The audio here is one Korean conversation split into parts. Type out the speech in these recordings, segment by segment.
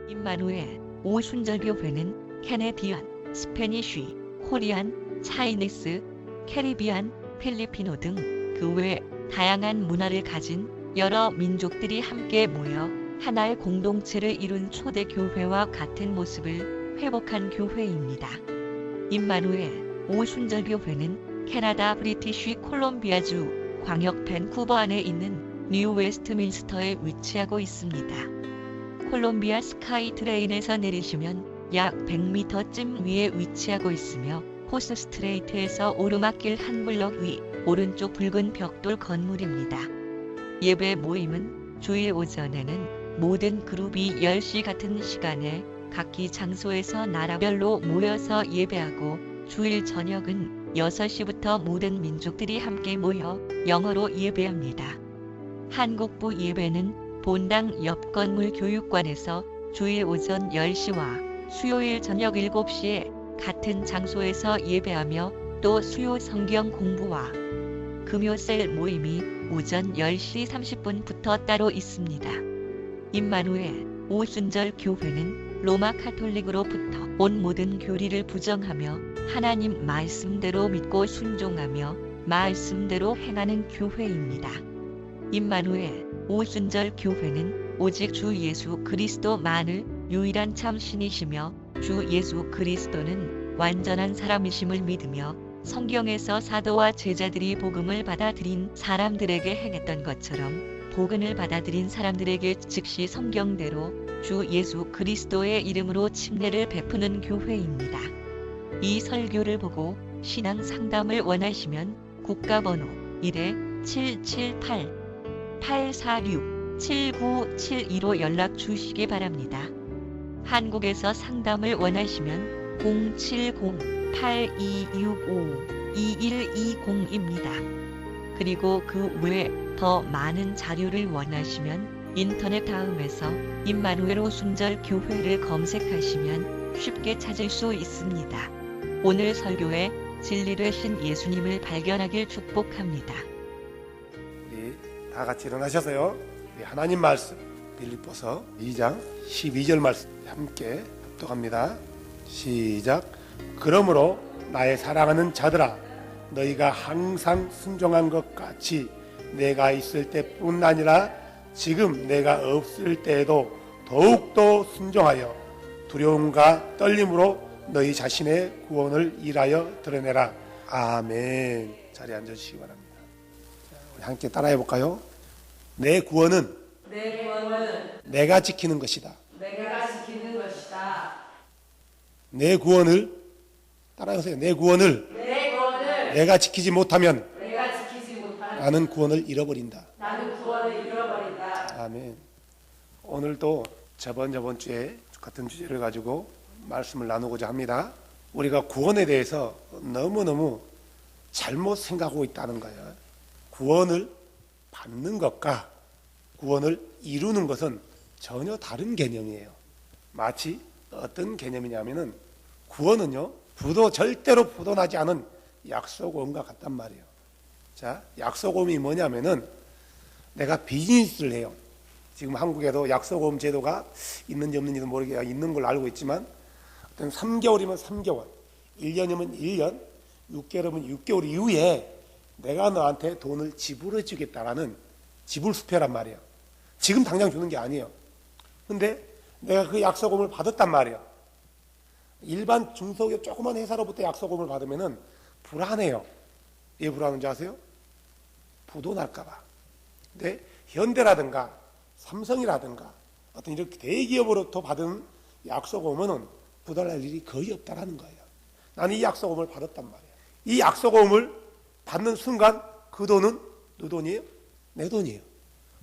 임마누엘 오순절교회는 캐네디안, 스페니쉬, 코리안, 차이니스, 캐리비안, 필리피노 등 그 외 다양한 문화를 가진 여러 민족들이 함께 모여 하나의 공동체를 이룬 초대 교회와 같은 모습을 회복한 교회입니다. 임마누엘 오순절교회는 캐나다 브리티쉬 콜롬비아주 광역 밴쿠버 안에 있는 뉴 웨스트민스터에 위치하고 있습니다. 콜롬비아 스카이 트레인에서 내리시면 약 100m쯤 위에 위치하고 있으며 호스 스트레이트에서 오르막길 한 블럭 위 오른쪽 붉은 벽돌 건물입니다. 예배 모임은 주일 오전에는 모든 그룹이 10시 같은 시간에 각기 장소에서 나라별로 모여서 예배하고 주일 저녁은 6시부터 모든 민족들이 함께 모여 영어로 예배합니다. 한국부 예배는 본당 옆 건물 교육관에서 주일 오전 10시와 수요일 저녁 7시에 같은 장소에서 예배하며 또 수요 성경 공부와 금요셀 모임이 오전 10시 30분부터 따로 있습니다. 임마누엘 오순절 교회는 로마 카톨릭으로부터 온 모든 교리를 부정하며 하나님 말씀대로 믿고 순종하며 말씀대로 행하는 교회입니다. 임마누엘 오순절 교회는 오직 주 예수 그리스도만을 유일한 참 신이시며 주 예수 그리스도는 완전한 사람이심을 믿으며 성경에서 사도와 제자들이 복음을 받아들인 사람들에게 행했던 것처럼 복음을 받아들인 사람들에게 즉시 성경대로 주 예수 그리스도의 이름으로 침례를 베푸는 교회입니다. 이 설교를 보고 신앙 상담을 원하시면 국가번호 1-778-846-7972로 연락 주시기 바랍니다. 한국에서 상담을 원하시면 070-8265-2120입니다. 그리고 그 외 더 많은 자료를 원하시면 인터넷 다음에서 임마누엘 오순절 교회를 검색하시면 쉽게 찾을 수 있습니다. 오늘 설교에 진리 되신 예수님을 발견하길 축복합니다. 우리 다 같이 일어나셔서요. 우리 하나님 말씀 빌립보서 2장 12절 말씀 함께 합독합니다. 시작. 그러므로 나의 사랑하는 자들아, 너희가 항상 순종한 것 같이 내가 있을 때뿐 아니라 지금 내가 없을 때에도 더욱더 순종하여 두려움과 떨림으로 너희 자신의 구원을 일하여 드러내라. 아멘. 자리에 앉아주시기 바랍니다. 우리 함께 따라해 볼까요? 내 구원은 내가 지키는 것이다. 내 구원을 따라하세요. 내 구원을 내가 지키지 못하면 나는 구원을 잃어버린다. 아멘. 오늘도 저번 주에 같은 주제를 가지고 말씀을 나누고자 합니다. 우리가 구원에 대해서 너무너무 잘못 생각하고 있다는 거예요. 구원을 받는 것과 구원을 이루는 것은 전혀 다른 개념이에요. 마치 어떤 개념이냐면은 구원은요, 절대로 부도나지 않은 약소고음과 같단 말이에요. 자, 약소고음이 뭐냐면은 내가 비즈니스를 해요. 지금 한국에도 약소고음 제도가 있는지 없는지도 모르게 있는 걸로 알고 있지만, 어떤 3개월이면 3개월, 1년이면 1년, 6개월이면 6개월 이후에 내가 너한테 돈을 지불해 주겠다라는 지불수표란 말이에요. 지금 당장 주는 게 아니에요. 근데 내가 그 약소금을 받았단 말이에요. 일반 중소기업 조그만 회사로부터 약소금을 받으면은 불안해요. 왜 불안한지 아세요? 부도 날까봐. 근데 현대라든가 삼성이라든가 어떤 이렇게 대기업으로부터 받은 약소금은 부도날 일이 거의 없다라는 거예요. 나는 이 약소금을 받았단 말이에요. 이 약소금을 받는 순간 그 돈은 누 돈이에요? 내 돈이에요.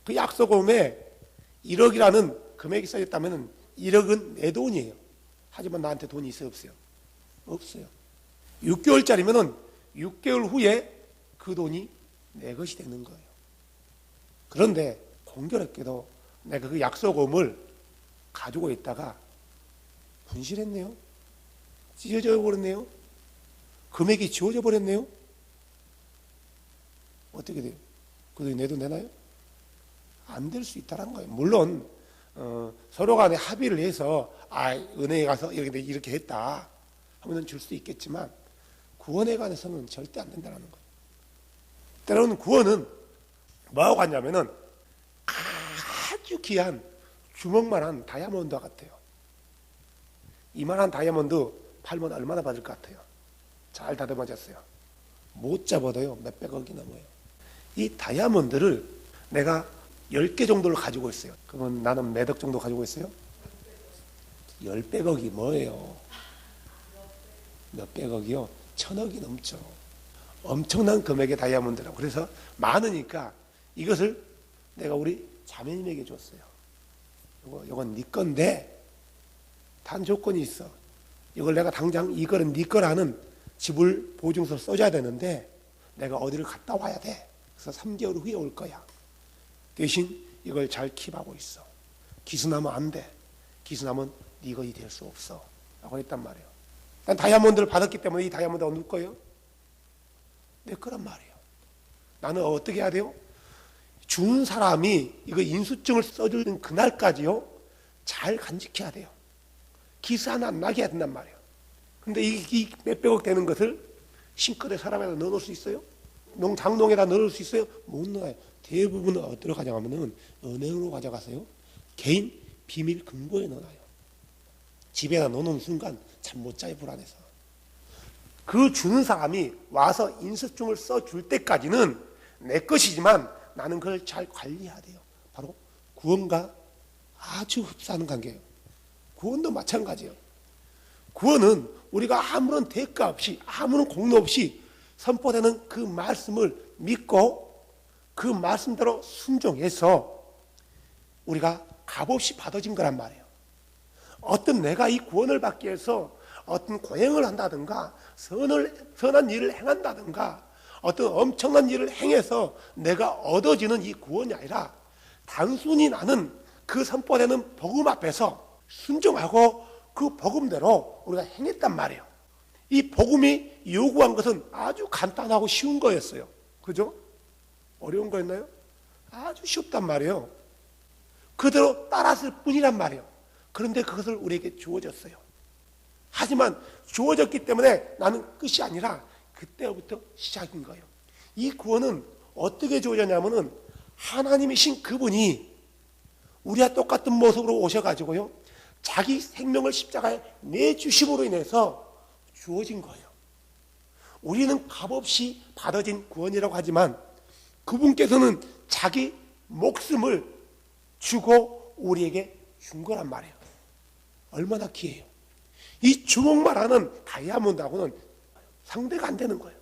그 약소금에 1억이라는 금액이 써있다면 1억은 내 돈이에요. 하지만 나한테 돈이 있어요? 없어요? 없어요. 6개월짜리면 6개월 후에 그 돈이 내 것이 되는 거예요. 그런데 공교롭게도 내가 그 약소금을 가지고 있다가 분실했네요. 찢어져 버렸네요. 금액이 지워져 버렸네요. 어떻게 돼요? 그 돈이 내 돈 되나요? 안 될 수 있다는 거예요. 물론 서로 간에 합의를 해서 은행에 가서 이렇게 했다 하면 줄 수 있겠지만 구원에 관해서는 절대 안 된다는 거예요. 때로는 구원은 뭐하고 같냐면은 아주 귀한 주먹만한 다이아몬드와 같아요. 이만한 다이아몬드 팔면 얼마나 받을 것 같아요? 잘 다듬어졌어요. 못 잡아도요 몇백억이 넘어요. 이 다이아몬드를 내가 10개 정도를 가지고 있어요. 그러면 나는 몇 억 정도 가지고 있어요? 10백억이 뭐예요? 몇백억이요? 1000억이 넘죠. 엄청난 금액의 다이아몬드라고. 그래서 많으니까 이것을 내가 우리 자매님에게 줬어요. 이건 네 건데 단 조건이 있어. 이걸 내가 당장 이거는 네 거라는 지불 보증서를 써줘야 되는데 내가 어디를 갔다 와야 돼. 그래서 3개월 후에 올 거야. 대신 이걸 잘 킵하고 있어. 기스나면 안 돼. 기스나면 네 것이 될 수 없어. 라고 했단 말이에요. 난 다이아몬드를 받았기 때문에 이 다이아몬드가 누구 거예요? 내 거란 말이에요. 나는 어떻게 해야 돼요? 준 사람이 이거 인수증을 써주는 그날까지요 잘 간직해야 돼요. 기스 하나 안 나게 해야 된단 말이에요. 근데 이 몇백억 되는 것을 싱크대 서랍에다 넣어놓을 수 있어요? 장롱에다 넣어놓을 수 있어요? 못 넣어요. 대부분은 어디로 가져가면은 은행으로 가져가세요. 개인 비밀 금고에 넣어놔요. 집에다 넣어놓은 순간 잠 못 자요, 불안해서. 그 주는 사람이 와서 인수증을 써줄 때까지는 내 것이지만 나는 그걸 잘 관리해야 돼요. 바로 구원과 아주 흡사하는 관계예요. 구원도 마찬가지예요. 구원은 우리가 아무런 대가 없이 아무런 공로 없이 선포되는 그 말씀을 믿고 그 말씀대로 순종해서 우리가 값없이 받아진 거란 말이에요. 어떤 내가 이 구원을 받기 위해서 어떤 고행을 한다든가 선한 일을 행한다든가 어떤 엄청난 일을 행해서 내가 얻어지는 이 구원이 아니라 단순히 나는 그 선포되는 복음 앞에서 순종하고 그 복음대로 우리가 행했단 말이에요. 이 복음이 요구한 것은 아주 간단하고 쉬운 거였어요. 그죠? 어려운 거였나요? 아주 쉽단 말이에요. 그대로 따랐을 뿐이란 말이에요. 그런데 그것을 우리에게 주어졌어요. 하지만 주어졌기 때문에 나는 끝이 아니라 그때부터 시작인 거예요. 이 구원은 어떻게 주어졌냐면은 하나님이신 그분이 우리와 똑같은 모습으로 오셔가지고요 자기 생명을 십자가에 내주심으로 인해서 주어진 거예요. 우리는 값없이 받아진 구원이라고 하지만 그분께서는 자기 목숨을 주고 우리에게 준 거란 말이에요. 얼마나 귀해요. 이 주먹만하는 다이아몬드하고는 상대가 안 되는 거예요.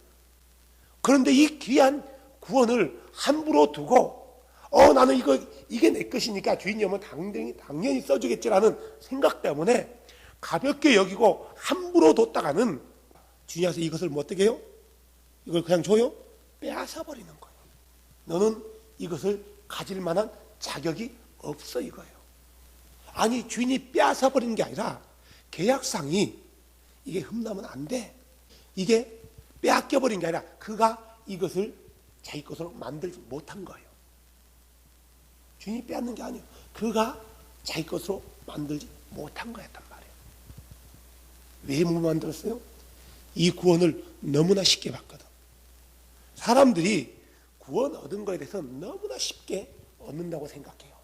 그런데 이 귀한 구원을 함부로 두고 나는 이게 내 것이니까 주인이 오면 당연히 써주겠지라는 생각 때문에 가볍게 여기고 함부로 뒀다가는 주인이 와서 이것을 뭐 어떻게 해요? 이걸 그냥 줘요? 빼앗아 버리는 거예요. 너는 이것을 가질 만한 자격이 없어 이거예요. 아니 주인이 빼앗아 버리는 게 아니라 계약상이 이게 흠나면 안 돼. 이게 빼앗겨 버린 게 아니라 그가 이것을 자기 것으로 만들지 못한 거예요. 주인이 빼앗는 게 아니에요. 그가 자기 것으로 만들지 못한 거였단 말이에요. 왜 못 만들었어요? 이 구원을 너무나 쉽게 받거든. 사람들이 구원 얻은 거에 대해서 너무나 쉽게 얻는다고 생각해요.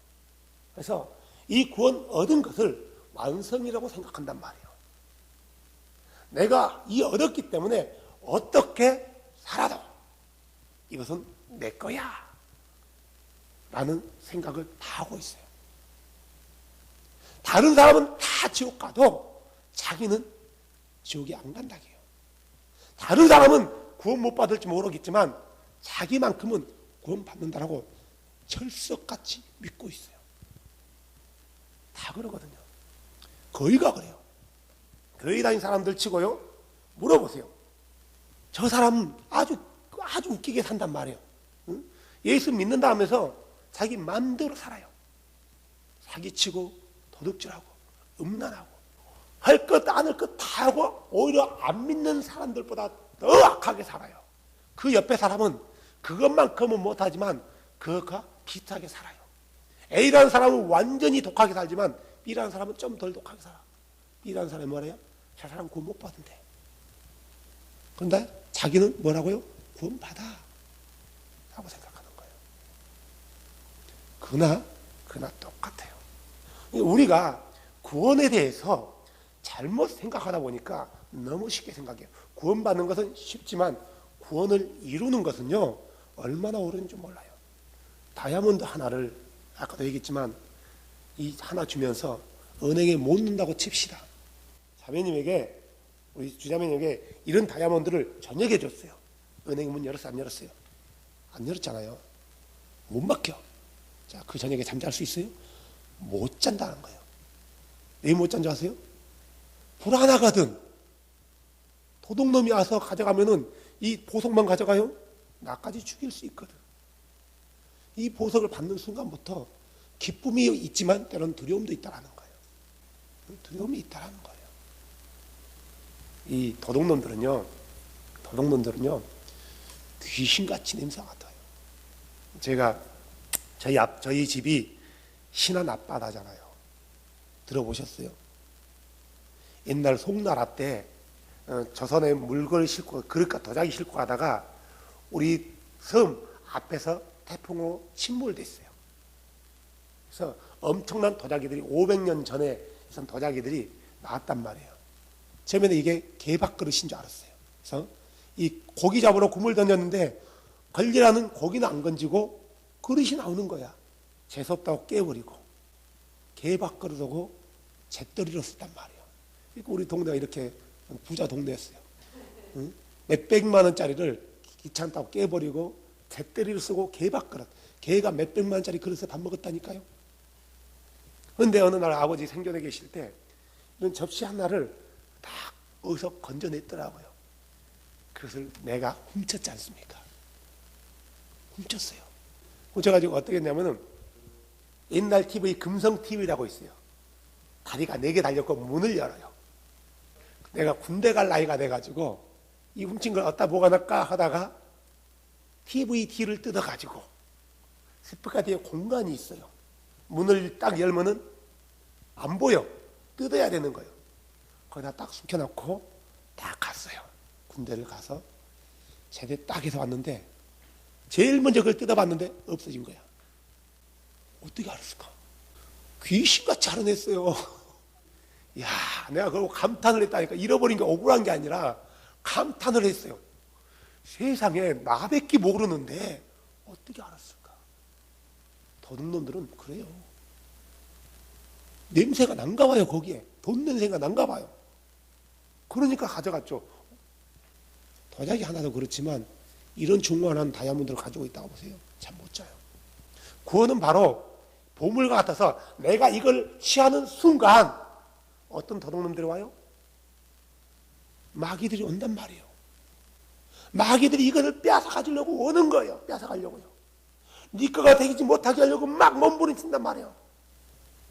그래서 이 구원 얻은 것을 완성이라고 생각한단 말이에요. 내가 이 얻었기 때문에 어떻게 살아도 이것은 내 거야 라는 생각을 다 하고 있어요. 다른 사람은 다 지옥 가도 자기는 지옥에 안 간다고요. 다른 사람은 구원 못 받을지 모르겠지만 자기만큼은 구원 받는다라고 철석같이 믿고 있어요. 다 그러거든요. 거의가 그래요. 교회 다닌 사람들 치고요. 물어보세요. 저 사람은 아주 웃기게 산단 말이에요. 응? 예수 믿는다 하면서 자기 마음대로 살아요. 사기치고 도둑질하고 음란하고 할 것 안 할 것 다 하고 오히려 안 믿는 사람들보다 더 악하게 살아요. 그 옆에 사람은 그것만큼은 못하지만 그것과 비슷하게 살아요. A라는 사람은 완전히 독하게 살지만 B라는 사람은 좀 덜 독하게 살아. B라는 사람이 뭐래요? 저 사람 구원 못 받은데. 그런데 자기는 뭐라고요? 구원 받아. 라고 생각하는 거예요. 그러나 똑같아요. 우리가 구원에 대해서 잘못 생각하다 보니까 너무 쉽게 생각해요. 구원받는 것은 쉽지만 구원을 이루는 것은요, 얼마나 어려운지 몰라요. 다이아몬드 하나를 아까도 얘기했지만 이 하나 주면서 은행에 못 넣는다고 칩시다. 자매님에게, 우리 주자매님에게 이런 다이아몬드를 저녁에 줬어요. 은행에 문 열었어요? 안 열었어요? 안 열었잖아요. 못 맡겨. 자, 그 저녁에 잠잘 수 있어요? 못 잔다는 거예요. 왜 못 잔 줄 아세요? 불안하거든. 도둑놈이 와서 가져가면은 이 보석만 가져가요? 나까지 죽일 수 있거든. 이 보석을 받는 순간부터 기쁨이 있지만 때로는 두려움도 있다라는 거예요. 두려움이 있다라는 거예요. 이 도둑놈들은요, 귀신같이 냄새 맡아요. 제가 저희 집이 신안 앞바다잖아요. 들어보셨어요? 옛날 송나라 때 조선에 물건을 싣고 그릇과 도자기 싣고 가다가 우리 섬 앞에서 태풍으로 침몰됐어요. 그래서 엄청난 도자기들이 500년 전에 있던 도자기들이 나왔단 말이에요. 처음에는 이게 개밥 그릇인 줄 알았어요. 그래서 이 고기 잡으러 굽을 던졌는데 걸리라는 고기는 안 건지고 그릇이 나오는 거야. 재수없다고 깨버리고 개밥 그릇하고 잿더리로 썼단 말이에요. 그러니까 우리 동네가 이렇게 부자 동네였어요. 응? 몇백만 원짜리를 귀찮다고 깨버리고 잿더리를 쓰고 개밥 그릇, 개가 몇백만 원짜리 그릇에 밥 먹었다니까요. 그런데 어느 날 아버지 생전에 계실 때 이런 접시 하나를 딱 어디서 건져냈더라고요. 그것을 내가 훔쳤지 않습니까? 훔쳤어요. 훔쳐가지고 어떻게 했냐면은 옛날 TV 금성 TV라고 있어요. 다리가 4개 달렸고 문을 열어요. 내가 군대 갈 나이가 돼가지고 이 훔친 걸 어디다 보관할까 하다가 TVD를 뜯어가지고 스피커 뒤에 공간이 있어요. 문을 딱 열면은 안 보여. 뜯어야 되는 거예요. 거기다 딱 숨겨놓고 딱 갔어요. 군대를 가서 제대 딱 해서 왔는데 제일 먼저 그걸 뜯어봤는데 없어진 거야. 어떻게 알았을까? 귀신같이 알아냈어요. 야, 내가 그러고 감탄을 했다니까. 잃어버린 게 억울한 게 아니라 감탄을 했어요. 세상에 나밖에 모르는데 어떻게 알았을까? 도둑놈들은 그래요. 냄새가 난가 봐요. 거기에 돈 냄새가 난가 봐요. 그러니까 가져갔죠. 도자기 하나도 그렇지만 이런 중요한 다이아몬드를 가지고 있다고 보세요. 잠 못 자요. 구원은 바로 보물과 같아서 내가 이걸 취하는 순간 어떤 도둑놈들이 와요? 마귀들이 온단 말이에요. 마귀들이 이것을 빼앗아 가지려고 오는 거예요. 빼앗아 가려고요. 네 거가 되지 못하게 하려고 막 몸부림친단 말이에요.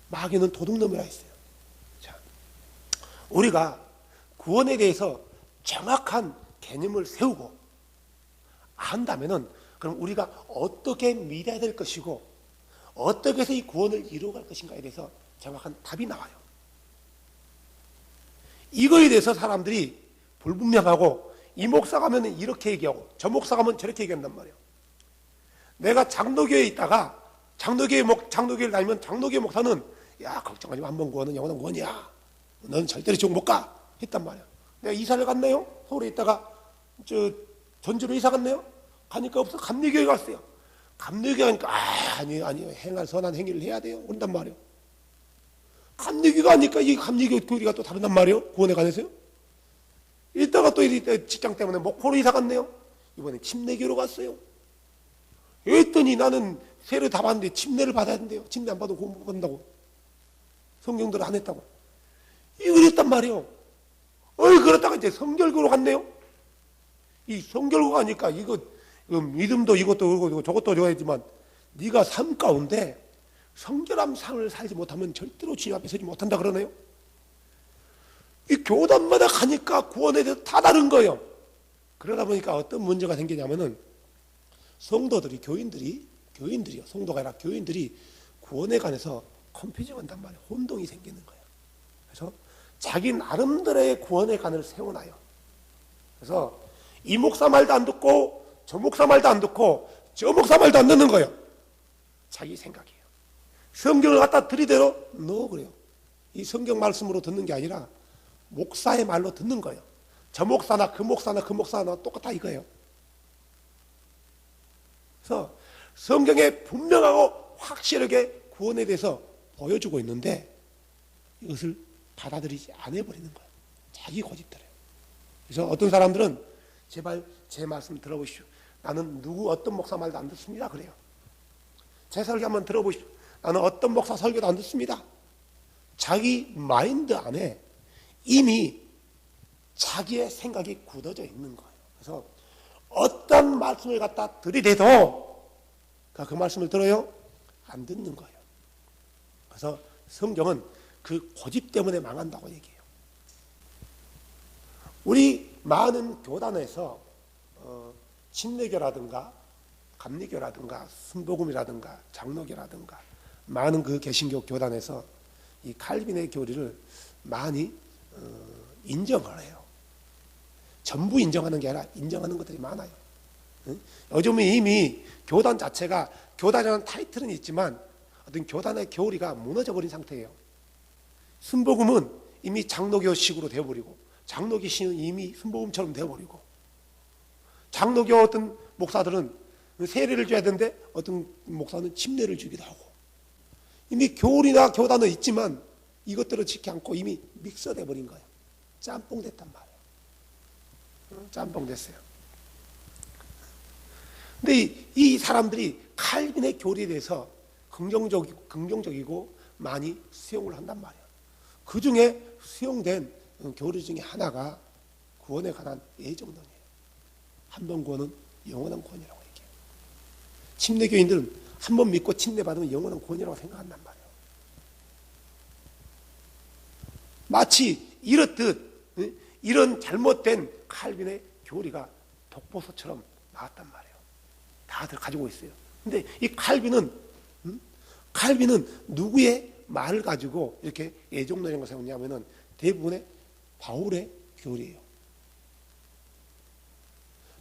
마귀는 도둑놈이라 했어요. 자, 우리가 구원에 대해서 정확한 개념을 세우고 한다면은 그럼 우리가 어떻게 믿어야 될 것이고 어떻게 해서 이 구원을 이루어갈 것인가에 대해서 정확한 답이 나와요. 이거에 대해서 사람들이 불분명하고 이 목사 가면 이렇게 얘기하고 저 목사 가면 저렇게 얘기한단 말이에요. 내가 장로교회에 있다가 장로교회를 다니면 장로교회 목사는 야 걱정하지 마. 한 번 구원은 영원한 구원이야. 너는 절대로 지옥 못 가. 했단 말이야. 내가 이사를 갔네요. 서울에 있다가 전주로 이사 갔네요. 가니까 없어. 감리교회 갔어요. 감리교회 가니까 아니 행할 선한 행위를 해야 돼요. 그런단 말이에요. 감리교회가 아니까 이 감리교회 교리가 또 다른단 말이에요. 구원에 관해서요. 이따가 또 직장 때문에 목포로 이사 갔네요. 이번에 침례교로 갔어요. 했더니 나는 세례 다 받는데 침례를 받아야 된대요. 침례 안 받으면 구원 못 받는다고. 성경대로 안 했다고. 이걸 했단 말이에요. 그러다가 이제 성결교로 갔네요. 이 성결교 가니까 이거 믿음도 이것도 그러고 저것도 줘야지만 네가 삶 가운데 성결한 삶을 살지 못하면 절대로 주님 앞에 서지 못한다 그러네요. 이 교단마다 가니까 구원에 대해서 다 다른 거예요. 그러다 보니까 어떤 문제가 생기냐면은 성도들이 교인들이요. 성도가 아니라 교인들이 구원에 관해서 컨퓨징 한단 말이에요. 혼동이 생기는 거예요. 그래서 자기 나름대로의 구원의 관을 세워놔요. 그래서 이 목사 말도 안 듣고 저 목사 말도 안 듣고 저 목사 말도 안 듣는 거예요. 자기 생각이에요. 성경을 갖다 들이대로 넣어 그래요. 이 성경 말씀으로 듣는 게 아니라 목사의 말로 듣는 거예요. 저 목사나 그 목사나 그 목사나 똑같아 이거예요. 그래서 성경에 분명하고 확실하게 구원에 대해서 보여주고 있는데 이것을 받아들이지 않아 버리는 거예요. 자기 고집대로요. 그래서 어떤 사람들은 제발 제 말씀 들어보십시오. 나는 누구 어떤 목사 말도 안 듣습니다. 그래요. 제 설교 한번 들어보십시오. 나는 어떤 목사 설교도 안 듣습니다. 자기 마인드 안에 이미 자기의 생각이 굳어져 있는 거예요. 그래서 어떤 말씀을 갖다 들이대도 그 말씀을 들어요? 안 듣는 거예요. 그래서 성경은 그 고집 때문에 망한다고 얘기해요. 우리 많은 교단에서 침례교라든가 감리교라든가 순복음이라든가 장로교라든가 많은 그 개신교 교단에서 이 칼빈의 교리를 많이 인정을 해요. 전부 인정하는 게 아니라 인정하는 것들이 많아요. 요즘은 이미 교단 자체가 교단이라는 타이틀은 있지만 어떤 교단의 교리가 무너져버린 상태예요. 순복음은 이미 장로교식으로 되어버리고 장로교식은 이미 순복음처럼 되어버리고 장로교 어떤 목사들은 세례를 줘야 되는데 어떤 목사는 침례를 주기도 하고 이미 교리나 교단은 있지만 이것들을 지키지 않고 이미 믹서돼 버린 거예요. 짬뽕 됐단 말이에요. 짬뽕 됐어요. 근데 이 사람들이 칼빈의 교리에 대해서 긍정적이고 많이 수용을 한단 말이에요. 그 중에 수용된 교리 중에 하나가 구원에 관한 예정론이에요. 한 번 구원은 영원한 구원이라고 얘기해요. 침례교인들은 한 번 믿고 침례받으면 영원한 구원이라고 생각한단 말이에요. 마치 이렇듯 이런 잘못된 칼빈의 교리가 독보서처럼 나왔단 말이에요. 다들 가지고 있어요. 근데 이 칼빈은 누구의 말을 가지고 이렇게 예정론이라는 것을 세웠냐면은 대부분의 바울의 교리예요.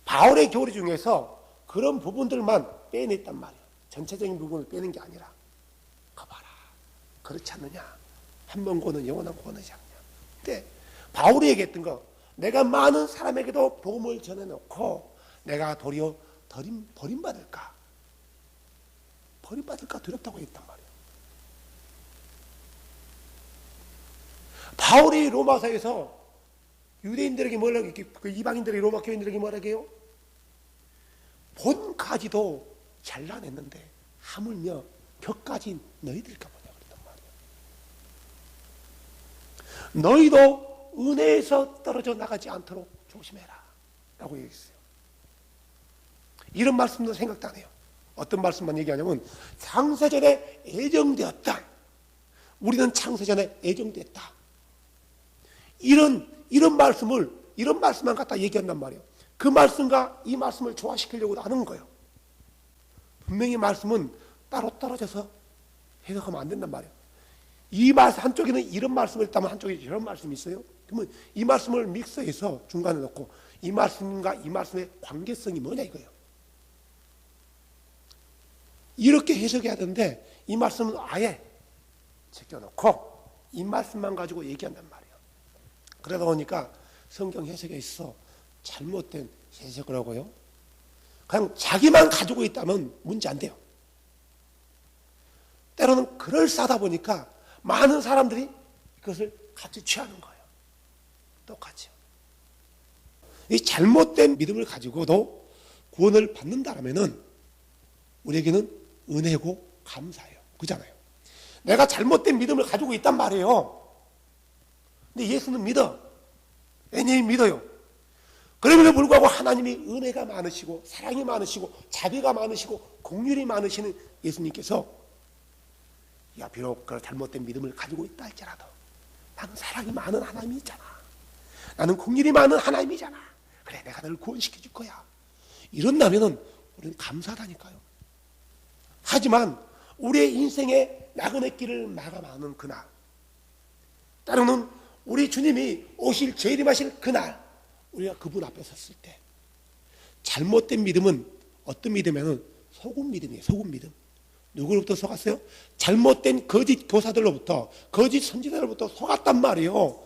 바울의 교리 중에서 그런 부분들만 빼냈단 말이에요. 전체적인 부분을 빼는 게 아니라 가봐라. 그렇지 않느냐. 한 번 구원은 영원한 구원이지 않느냐. 근데 바울이 얘기했던 거 내가 많은 사람에게도 복음을 전해놓고 내가 도리어 버림받을까 두렵다고 했단 말이에요. 바울이 로마서에서 유대인들에게 뭐라고 그 이방인들에게 로마 교인들에게 뭐라고 해요? 본까지도 잘라냈는데 하물며 격까지 너희들일까 보냐 그랬단 말이에요. 너희도 은혜에서 떨어져 나가지 않도록 조심해라 라고 얘기했어요. 이런 말씀도 생각도 안 해요. 어떤 말씀만 얘기하냐면 창세전에 예정되었다. 우리는 창세전에 예정됐다. 이런 말씀만 갖다 얘기한단 말이에요. 그 말씀과 이 말씀을 조화시키려고 하는 거예요. 분명히 말씀은 따로 떨어져서 해석하면 안 된단 말이에요. 이 말씀 한쪽에는 이런 말씀을 했다면 한쪽에 이런 말씀이 있어요. 그러면 이 말씀을 믹서해서 중간에 넣고 이 말씀과 이 말씀의 관계성이 뭐냐 이거예요. 이렇게 해석해야 되는데 이 말씀은 아예 제껴놓고 이 말씀만 가지고 얘기한단 말이에요. 그러다 보니까 성경 해석에 있어 잘못된 해석을 하고요. 그냥 자기만 가지고 있다면 문제 안 돼요. 때로는 그럴싸하다 보니까 많은 사람들이 그것을 같이 취하는 거예요. 똑같이요. 이 잘못된 믿음을 가지고도 구원을 받는다라면은 우리에게는 은혜고 감사해요. 그잖아요. 내가 잘못된 믿음을 가지고 있단 말이에요. 근데 예수는 믿어. 왜냐하면 믿어요. 그럼에도 불구하고 하나님이 은혜가 많으시고 사랑이 많으시고 자비가 많으시고 긍휼이 많으시는 예수님께서 야 비록 그 잘못된 믿음을 가지고 있다 할지라도 나는 사랑이 많은 하나님이잖아. 나는 긍휼이 많은 하나님이잖아. 그래 내가 너를 구원시켜 줄 거야. 이런다면은 우리는 감사하다니까요. 하지만 우리의 인생의 나그네 길을 마감하는 그날, 때로는 우리 주님이 오실 재림하실 그날, 우리가 그분 앞에 섰을 때 잘못된 믿음은 어떤 믿음이냐면 속은 믿음이에요. 속은 믿음. 누구로부터 속았어요? 잘못된 거짓 교사들로부터, 거짓 선지자들로부터 속았단 말이에요.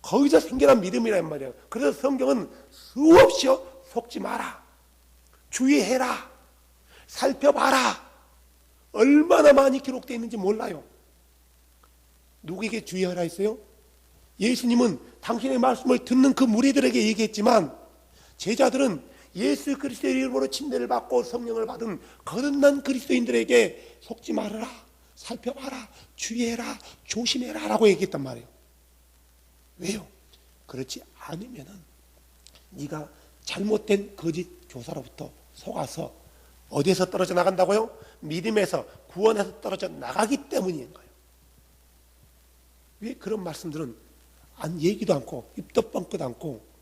거기서 생겨난 믿음이란 말이에요. 그래서 성경은 수없이 속지 마라, 주의해라, 살펴봐라, 얼마나 많이 기록되어 있는지 몰라요. 누구에게 주의하라 했어요? 예수님은 당신의 말씀을 듣는 그 무리들에게 얘기했지만, 제자들은 예수 그리스도의 이름으로 침례를 받고 성령을 받은 거듭난 그리스도인들에게 속지 말아라, 살펴봐라, 주의해라, 조심해라 라고 얘기했단 말이에요. 왜요? 그렇지 않으면은 네가 잘못된 거짓 교사로부터 속아서 어디에서 떨어져 나간다고요? 믿음에서, 구원에서 떨어져 나가기 때문인 거예요. 왜 그런 말씀들은 안 얘기도 않고 입도 뻥끗 않고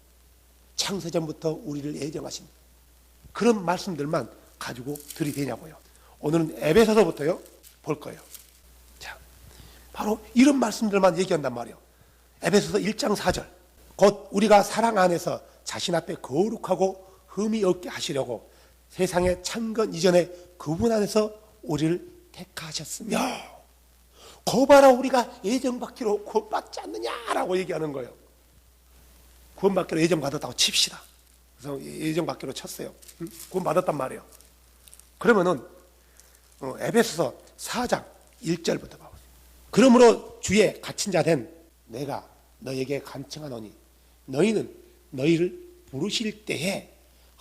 창세전부터 우리를 예정하신 그런 말씀들만 가지고 들이대냐고요. 오늘은 에베소서부터요 볼 거예요. 자, 바로 이런 말씀들만 얘기한단 말이에요. 에베소서 1장 4절, 곧 우리가 사랑 안에서 자신 앞에 거룩하고 흠이 없게 하시려고 세상의 창건 이전에 그분 안에서 우리를 택하셨으며, 거봐라 우리가 예정받기로 구원받지 않느냐라고 얘기하는 거예요. 구원받기로 예정받았다고 칩시다. 그래서 예정받기로 쳤어요. 구원받았단 말이에요. 그러면은 에베소서 4장 1절부터 봐보세요. 그러므로 주의 갇힌 자 된 내가 너에게 간청하노니 너희는 너희를 부르실 때에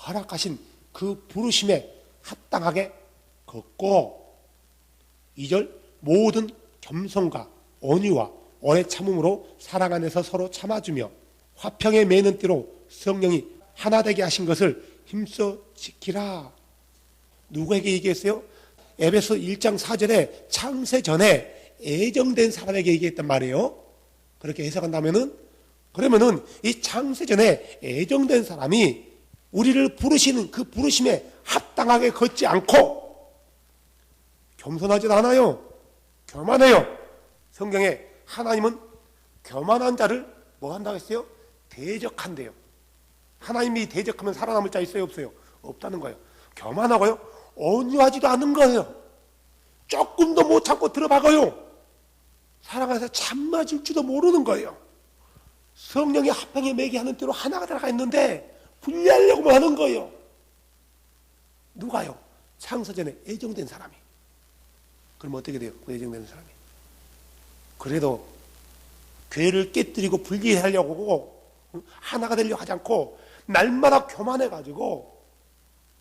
허락하신 그 부르심에 합당하게 걷고, 2절 모든 겸손과 온유와 오래 참음으로 사랑 안에서 서로 참아주며 화평에 매는 띠로 성령이 하나 되게 하신 것을 힘써 지키라. 누구에게 얘기했어요? 에베소 1장 4절에 창세 전에 예정된 사람에게 얘기했단 말이에요. 그렇게 해석한다면은, 그러면은 이 창세 전에 예정된 사람이 우리를 부르시는 그 부르심에 합당하게 걷지 않고 겸손하지도 않아요. 교만해요. 성경에 하나님은 교만한 자를 뭐 한다고 했어요? 대적한대요. 하나님이 대적하면 살아남을 자 있어요? 없어요? 없다는 거예요. 교만하고요, 온유하지도 않은 거예요. 조금도 못 참고 들어박아요. 사랑해서 참맞을 줄도 모르는 거예요. 성령이 합평에 매게 하는 대로 하나가 들어가 있는데 분리하려고만 하는 거예요. 누가요? 창세전에 예정된 사람이. 그럼 어떻게 돼요? 그 예정된 사람이. 그래도 교회를 깨뜨리고 분리하려고 하나가 되려고 하지 않고 날마다 교만해가지고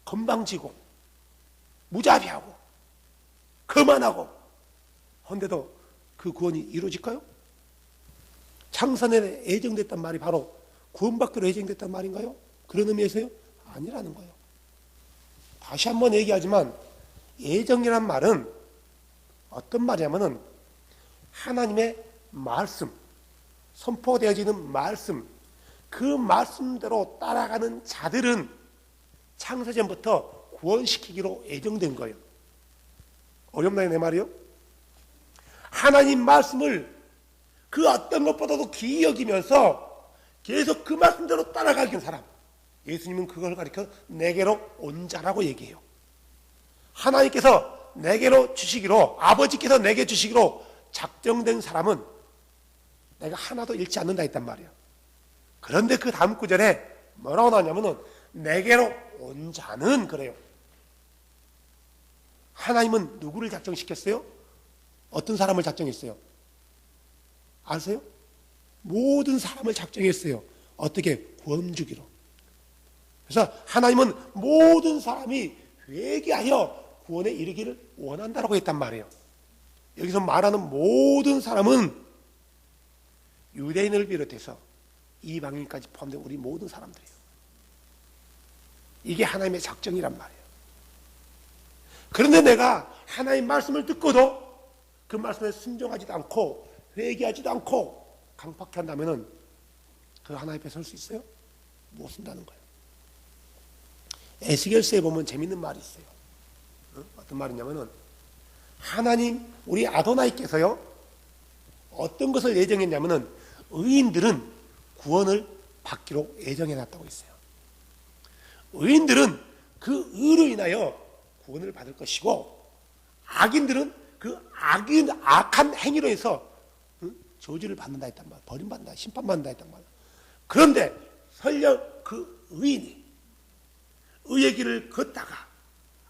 건방지고 무자비하고 거만하고 헌데도 그 구원이 이루어질까요? 창세전에 예정됐단 말이 바로 구원받기로 예정됐단 말인가요? 그런 의미에서요? 아니라는 거예요. 다시 한번 얘기하지만 예정이란 말은 어떤 말이냐면은 하나님의 말씀, 선포되어지는 말씀, 그 말씀대로 따라가는 자들은 창세전부터 구원시키기로 예정된 거예요. 어렵나요, 내 말이요? 하나님 말씀을 그 어떤 것보다도 귀히 여기면서 계속 그 말씀대로 따라가는 사람, 예수님은 그걸 가리켜 내게로 온 자라고 얘기해요. 하나님께서 내게로 주시기로, 아버지께서 내게 주시기로 작정된 사람은 내가 하나도 잃지 않는다 했단 말이에요. 그런데 그 다음 구절에 뭐라고 나오냐면은 내게로 온 자는 그래요. 하나님은 누구를 작정시켰어요? 어떤 사람을 작정했어요? 아세요? 모든 사람을 작정했어요. 어떻게? 구원 주기로. 그래서 하나님은 모든 사람이 회개하여 구원에 이르기를 원한다라고 했단 말이에요. 여기서 말하는 모든 사람은 유대인을 비롯해서 이방인까지 포함된 우리 모든 사람들이에요. 이게 하나님의 작정이란 말이에요. 그런데 내가 하나님 말씀을 듣고도 그 말씀에 순종하지도 않고 회개하지도 않고 강팍해 한다면은 그 하나님 앞에 설 수 있어요? 못 쓴다는 거예요. 에스겔서에 보면 재밌는 말이 있어요. 어떤 말이냐면은 하나님 우리 아도나이께서요 어떤 것을 예정했냐면은 의인들은 구원을 받기로 예정해 놨다고 했어요. 의인들은 그 의로 인하여 구원을 받을 것이고, 악인들은 그 악한 행위로 해서 저주를 받는다 했단 말이야. 버림받는다, 심판받는다 했단 말이야. 그런데 설령 그 의인이 의의 길을 걷다가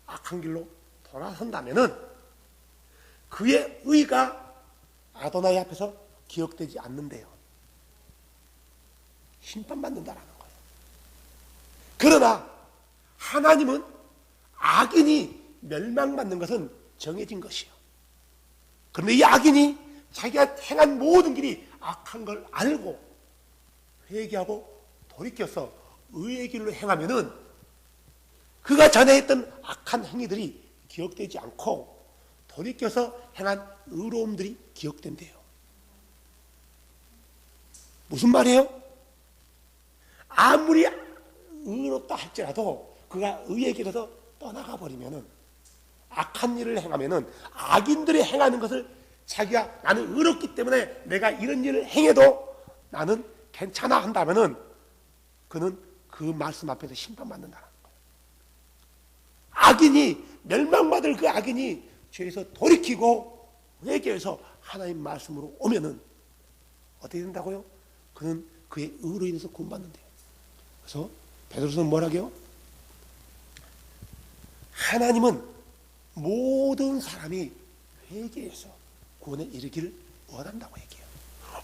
악한 길로 돌아선다면은 그의 의가 아도나이 앞에서 기억되지 않는데요. 심판받는다라는 거예요. 그러나 하나님은 악인이 멸망받는 것은 정해진 것이요. 그런데 이 악인이 자기가 행한 모든 길이 악한 걸 알고 회개하고 돌이켜서 의의 길로 행하면은 그가 전에 했던 악한 행위들이 기억되지 않고 돌이켜서 행한 의로움들이 기억된대요. 무슨 말이에요? 아무리 의롭다 할지라도 그가 의의 길에서 떠나가 버리면은 악한 일을 행하면은 악인들이 행하는 것을 자기가 나는 의롭기 때문에 내가 이런 일을 행해도 나는 괜찮아 한다면은 그는 그 말씀 앞에서 심판받는다는 거예요. 악인이 멸망받을 그 악인이 죄에서 돌이키고 회개해서 하나님 말씀으로 오면은 어떻게 된다고요? 그는 그의 의로 인해서 구원받는데요. 그래서 베드로서는 뭐라고요? 하나님은 모든 사람이 회개해서 구원에 이르기를 원한다고 얘기해요.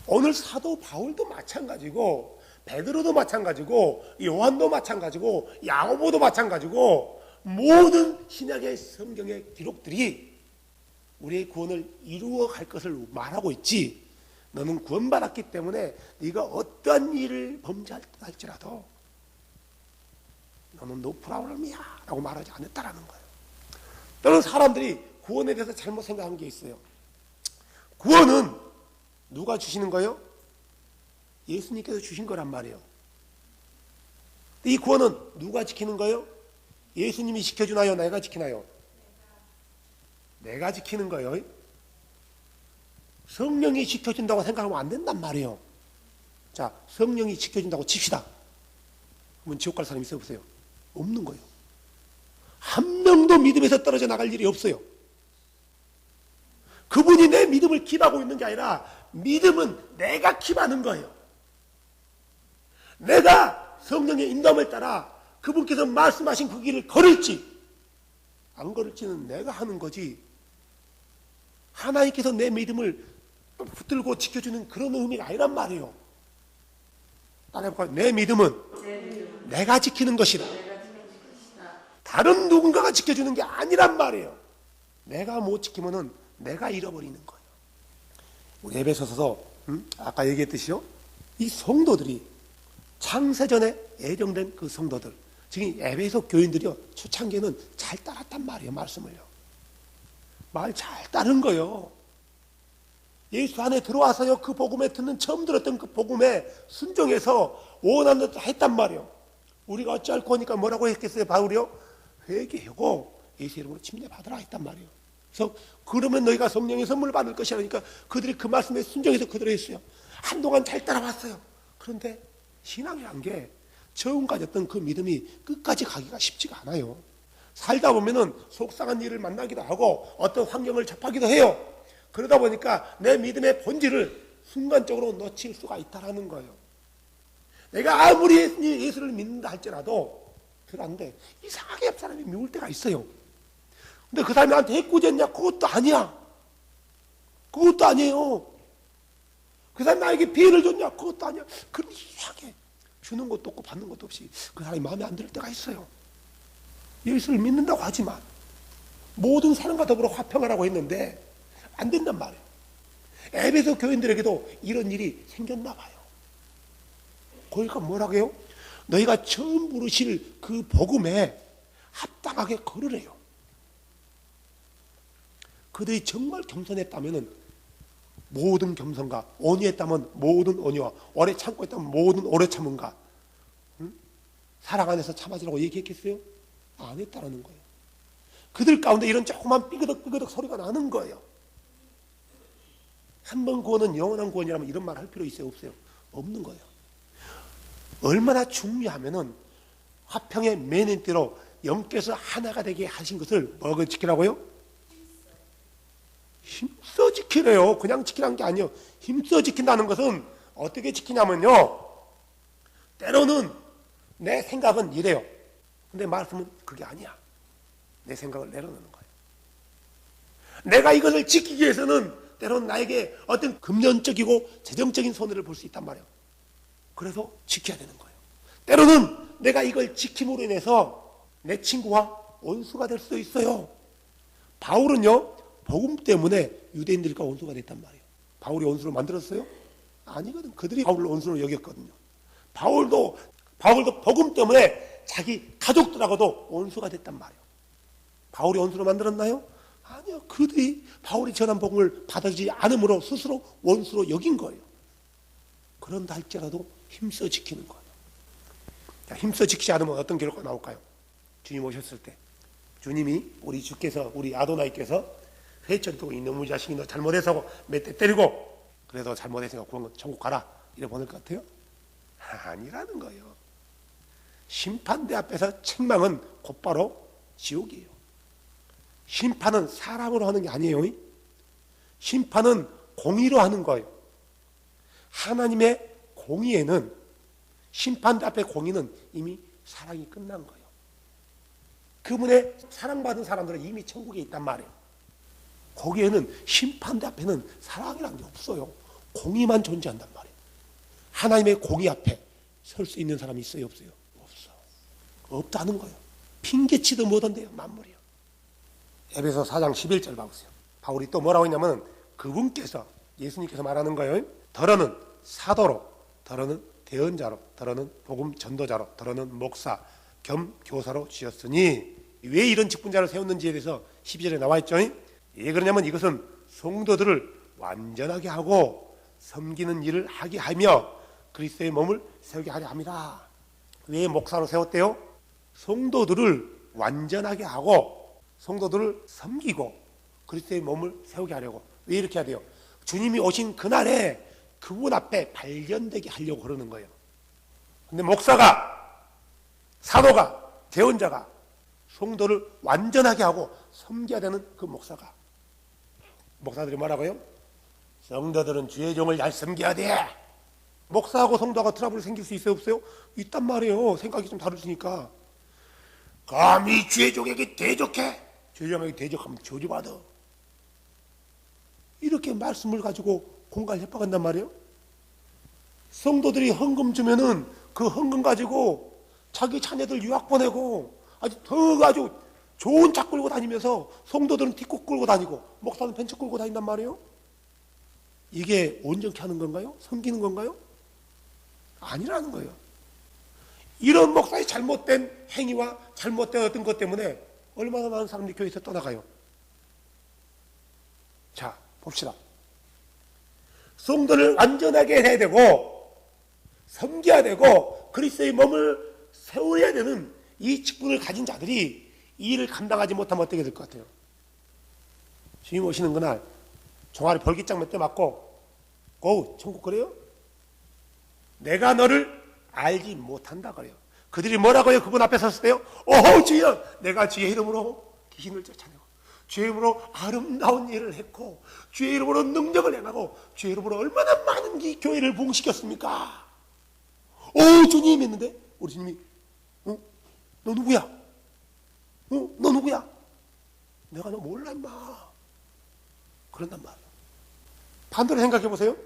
오늘 사도 바울도 마찬가지고 베드로도 마찬가지고 요한도 마찬가지고 야고보도 마찬가지고 모든 신약의 성경의 기록들이 우리의 구원을 이루어 갈 것을 말하고 있지, 너는 구원받았기 때문에 네가 어떠한 일을 범죄할지라도 너는 no problem이야 라고 말하지 않았다라는 거예요. 또는 사람들이 구원에 대해서 잘못 생각한 게 있어요. 구원은 누가 주시는 거예요? 예수님께서 주신 거란 말이에요. 이 구원은 누가 지키는 거예요? 예수님이 지켜주나요? 내가 지키나요? 내가 지키는 거예요. 성령이 지켜준다고 생각하면 안 된단 말이에요. 자, 성령이 지켜준다고 칩시다. 그러면 지옥 갈 사람이 있어 보세요. 없는 거예요. 한 명도 믿음에서 떨어져 나갈 일이 없어요. 그분이 내 믿음을 킵하고 있는 게 아니라 믿음은 내가 킵하는 거예요. 내가 성령의 인도함을 따라 그분께서 말씀하신 그 길을 걸을지 안 걸을지는 내가 하는 거지, 하나님께서 내 믿음을 붙들고 지켜주는 그런 의미가 아니란 말이에요. 따라해볼까요? 내 믿음은 내가 지키는 것이다. 다른 누군가가 지켜주는 게 아니란 말이에요. 내가 못 지키면은 내가 잃어버리는 거예요. 우리 에베소서 아까 얘기했듯이요, 이 성도들이 창세전에 예정된 그 성도들, 지금 에베소 교인들이요 초창기에는 잘 따랐단 말이에요. 말씀을요 말 잘 따른 거예요. 예수 안에 들어와서요 그 복음에 듣는, 처음 들었던 그 복음에 순종해서 원하는 대로 했단 말이에요. 우리가 어찌할꼬 하니까 뭐라고 했겠어요? 바울이요, 회개하고 예수 이름으로 침례받으라 했단 말이에요. 그래서 그러면 너희가 성령의 선물을 받을 것이라니까 그들이 그 말씀에 순종해서 그대로 했어요. 한동안 잘 따라왔어요. 그런데 신앙이란 게 처음 가졌던 그 믿음이 끝까지 가기가 쉽지가 않아요. 살다 보면은 속상한 일을 만나기도 하고 어떤 환경을 접하기도 해요. 그러다 보니까 내 믿음의 본질을 순간적으로 놓칠 수가 있다라는 거예요. 내가 아무리 예수를 믿는다 할지라도 그런데 이상하게 옆 사람이 미울 때가 있어요. 근데 그 사람이 나한테 해코지했냐? 그것도 아니야. 그것도 아니에요. 그 사람이 나에게 피해를 줬냐? 그것도 아니야. 그럼 이상하게 주는 것도 없고 받는 것도 없이 그 사람이 마음에 안 들 때가 있어요. 예수를 믿는다고 하지만 모든 사람과 더불어 화평하라고 했는데 안 된단 말이에요. 에베소 교인들에게도 이런 일이 생겼나 봐요. 그러니까 뭐라고 해요? 너희가 처음 부르실 그 복음에 합당하게 걸으래요. 그들이 정말 겸손했다면 모든 겸손과, 온유했다면 모든 온유와, 오래 참고 있다면 모든 오래 참음과, 사랑 안에서 참아지라고 얘기했겠어요? 안 했다라는 거예요. 그들 가운데 이런 조그만 삐그덕 소리가 나는 거예요. 한 번 구원은 영원한 구원이라면 이런 말 할 필요 있어요? 없어요? 없는 거예요. 얼마나 중요하면은 화평의 매는대로 영께서 하나가 되게 하신 것을 뭐가 지키라고요? 힘써 지키래요. 그냥 지키라는 게 아니에요. 힘써 지킨다는 것은 어떻게 지키냐면요, 때로는 내 생각은 이래요. 근데 말씀은 그게 아니야. 내 생각을 내려놓는 거예요. 내가 이것을 지키기 위해서는 때로는 나에게 어떤 금전적이고 재정적인 손해를 볼 수 있단 말이에요. 그래서 지켜야 되는 거예요. 때로는 내가 이걸 지킴으로 인해서 내 친구와 원수가 될 수도 있어요. 바울은요, 복음 때문에 유대인들과 원수가 됐단 말이에요. 바울이 원수를 만들었어요? 아니거든. 그들이 바울을 원수로 여겼거든요. 바울도 복음 때문에 자기 가족들하고도 원수가 됐단 말이에요. 바울이 원수로 만들었나요? 아니요. 그들이 바울이 전한 복음을 받아들이지 않음으로 스스로 원수로 여긴 거예요. 그런다 할지라도 힘써 지키는 거예요. 힘써 지키지 않으면 어떤 결과가 나올까요? 주님 오셨을 때 주님이 우리 주께서, 우리 아도나이께서 회천도 이놈의 자식이 너 잘못해서 몇 대 때리고 그래도 잘못했으니까 구원 천국 가라 이래 보낼 것 같아요? 아니라는 거예요. 심판대 앞에서 책망은 곧바로 지옥이에요. 심판은 사람으로 하는 게 아니에요. 심판은 공의로 하는 거예요. 하나님의 공의에는, 심판대 앞의 공의는 이미 사랑이 끝난 거예요. 그분의 사랑받은 사람들은 이미 천국에 있단 말이에요. 거기에는, 심판대 앞에는 사랑이라는 게 없어요. 공의만 존재한단 말이에요. 하나님의 공의 앞에 설 수 있는 사람이 있어요? 없어요? 없어. 없다는 거예요. 핑계치도 못한대요. 만물이요. 에베소 4장 11절 봐보세요. 바울이 또 뭐라고 했냐면, 그분께서, 예수님께서 말하는 거예요. 더러는 사도로, 더러는 대언자로, 더러는 복음 전도자로, 더러는 목사 겸 교사로 지었으니, 왜 이런 직분자를 세웠는지에 대해서 12절에 나와 있죠. 왜 그러냐면 이것은 성도들을 완전하게 하고 섬기는 일을 하게 하며 그리스도의 몸을 세우게 하려 합니다. 왜 목사로 세웠대요? 성도들을 완전하게 하고 성도들을 섬기고 그리스도의 몸을 세우게 하려고. 왜 이렇게 해야 돼요? 주님이 오신 그날에 그분 앞에 발견되게 하려고 그러는 거예요. 근데 목사가, 사도가, 대언자가 성도를 완전하게 하고 섬겨야 되는 그 목사들이 뭐라고요? 성도들은 주의 종을 잘 섬겨야 돼. 목사하고 성도하고 트러블이 생길 수 있어요? 없어요? 있단 말이에요. 생각이 좀 다르시니까. 감히 주의 종에게 대적해? 주의 종에게 대적하면 저주받아. 이렇게 말씀을 가지고 공갈 협박한단 말이에요. 성도들이 헌금 주면은 그 헌금 가지고 자기 자녀들 유학 보내고 아주 좋은 차 끌고 다니면서 성도들은 티코 끌고 다니고 목사는 벤츠 끌고 다닌단 말이에요. 이게 온전케 하는 건가요? 섬기는 건가요? 아니라는 거예요. 이런 목사의 잘못된 행위와 잘못된 어떤 것 때문에 얼마나 많은 사람들이 교회에서 떠나가요. 자, 봅시다. 성도를 완전하게 해야 되고 섬겨야 되고 그리스도의 몸을 세워야 되는 이 직분을 가진 자들이 이 일을 감당하지 못하면 어떻게 될 것 같아요? 주님 오시는 그날 종아리 벌기장 몇 대 맞고 고 천국 그래요? 내가 너를 알지 못한다 그래요. 그들이 뭐라고요? 그분 앞에 섰을 때요? 오호 주여, 내가 주의 이름으로 귀신을 쫓아내고 주의 이름으로 아름다운 일을 했고 주의 이름으로 능력을 행하고 주의 이름으로 얼마나 많은 교회를 부흥시켰습니까? 오 주님 했는데 우리 주님이 너 누구야? 너 누구야? 내가 너 몰라 임마. 그런단 말이에요. 반대로 생각해 보세요.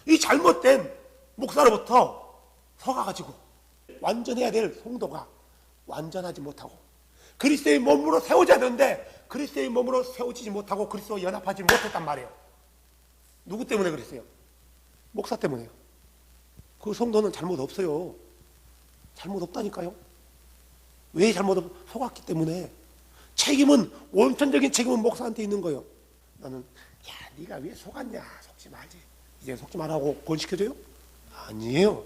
이 잘못된 목사로부터 속아가지고 완전해야 될 성도가 완전하지 못하고 그리스도의 몸으로 세워져야 되는데 그리스도의 몸으로 세워지지 못하고 그리스도와 연합하지 못했단 말이에요. 누구 때문에 그랬어요? 목사 때문에요. 그 성도는 잘못 없어요. 잘못 없다니까요. 왜 속았기 때문에. 책임은, 원천적인 책임은 목사한테 있는 거예요. 나는 네가 왜 속았냐? 속지 말지. 이제 속지 말라고 권시켜줘요? 아니에요.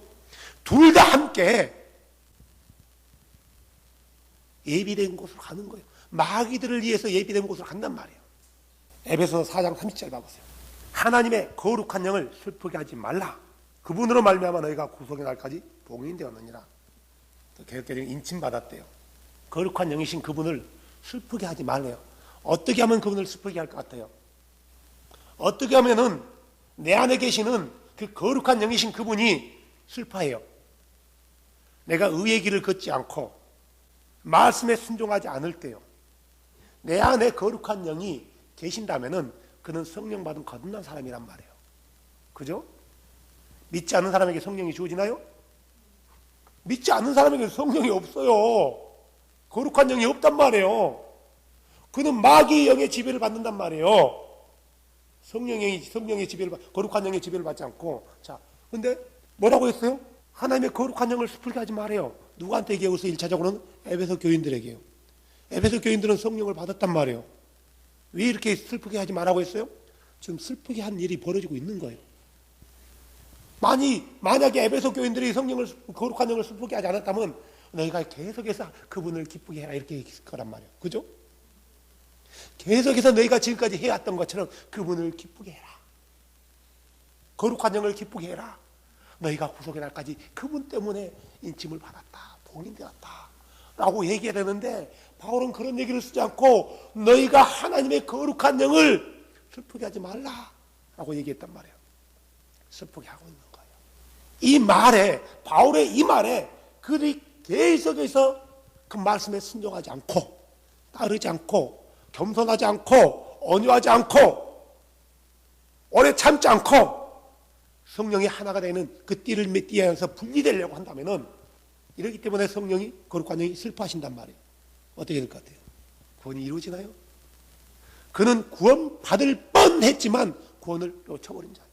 둘 다 함께 예비된 곳으로 가는 거예요. 마귀들을 위해서 예비된 곳으로 간단 말이에요. 에베소서 4장 30절 봐보세요. 하나님의 거룩한 영을 슬프게 하지 말라. 그분으로 말미암아 너희가 구속의 날까지 봉인되었느니라. 개혁개정이 인침받았대요. 거룩한 영이신 그분을 슬프게 하지 말래요. 어떻게 하면 그분을 슬프게 할 것 같아요? 어떻게 하면은 내 안에 계시는 그 거룩한 영이신 그분이 슬퍼해요. 내가 의의 길을 걷지 않고 말씀에 순종하지 않을 때요. 내 안에 거룩한 영이 계신다면은 그는 성령 받은 거듭난 사람이란 말이에요. 그죠? 믿지 않는 사람에게 성령이 주어지나요? 믿지 않는 사람에게 성령이 없어요. 거룩한 영이 없단 말이에요. 그는 마귀의 영의 지배를 받는단 말이에요. 성령의 지배를 거룩한 영의 지배를 받지 않고. 자, 근데 뭐라고 했어요? 하나님의 거룩한 영을 슬프게 하지 말아요. 누구한테 얘기하고서 1차적으로는 에베소 교인들에게요. 에베소 교인들은 성령을 받았단 말이에요. 왜 이렇게 슬프게 하지 말라고 했어요? 지금 슬프게 한 일이 벌어지고 있는 거예요. 만약에 에베소 교인들이 거룩한 영을 슬프게 하지 않았다면 너희가 계속해서 그분을 기쁘게 해라 이렇게 얘기했을 거란 말이에요. 그죠? 계속해서 너희가 지금까지 해왔던 것처럼 그분을 기쁘게 해라. 거룩한 영을 기쁘게 해라. 너희가 구속의 날까지 그분 때문에 인침을 받았다. 봉인되었다. 라고 얘기해야 되는데 바울은 그런 얘기를 쓰지 않고 너희가 하나님의 거룩한 영을 슬프게 하지 말라. 라고 얘기했단 말이에요. 슬프게 하고 있는 거예요. 이 말에, 바울의 이 말에 그들이 계속해서 그 말씀에 순종하지 않고 따르지 않고 겸손하지 않고 온유하지 않고 오래 참지 않고 성령이 하나가 되는 그 띠를 띠에서 분리되려고 한다면은 이러기 때문에 성령이 거룩한 영이 슬퍼하신단 말이에요. 어떻게 될 것 같아요? 구원이 이루어지나요? 그는 구원받을 뻔했지만 구원을 놓쳐버린 자예요.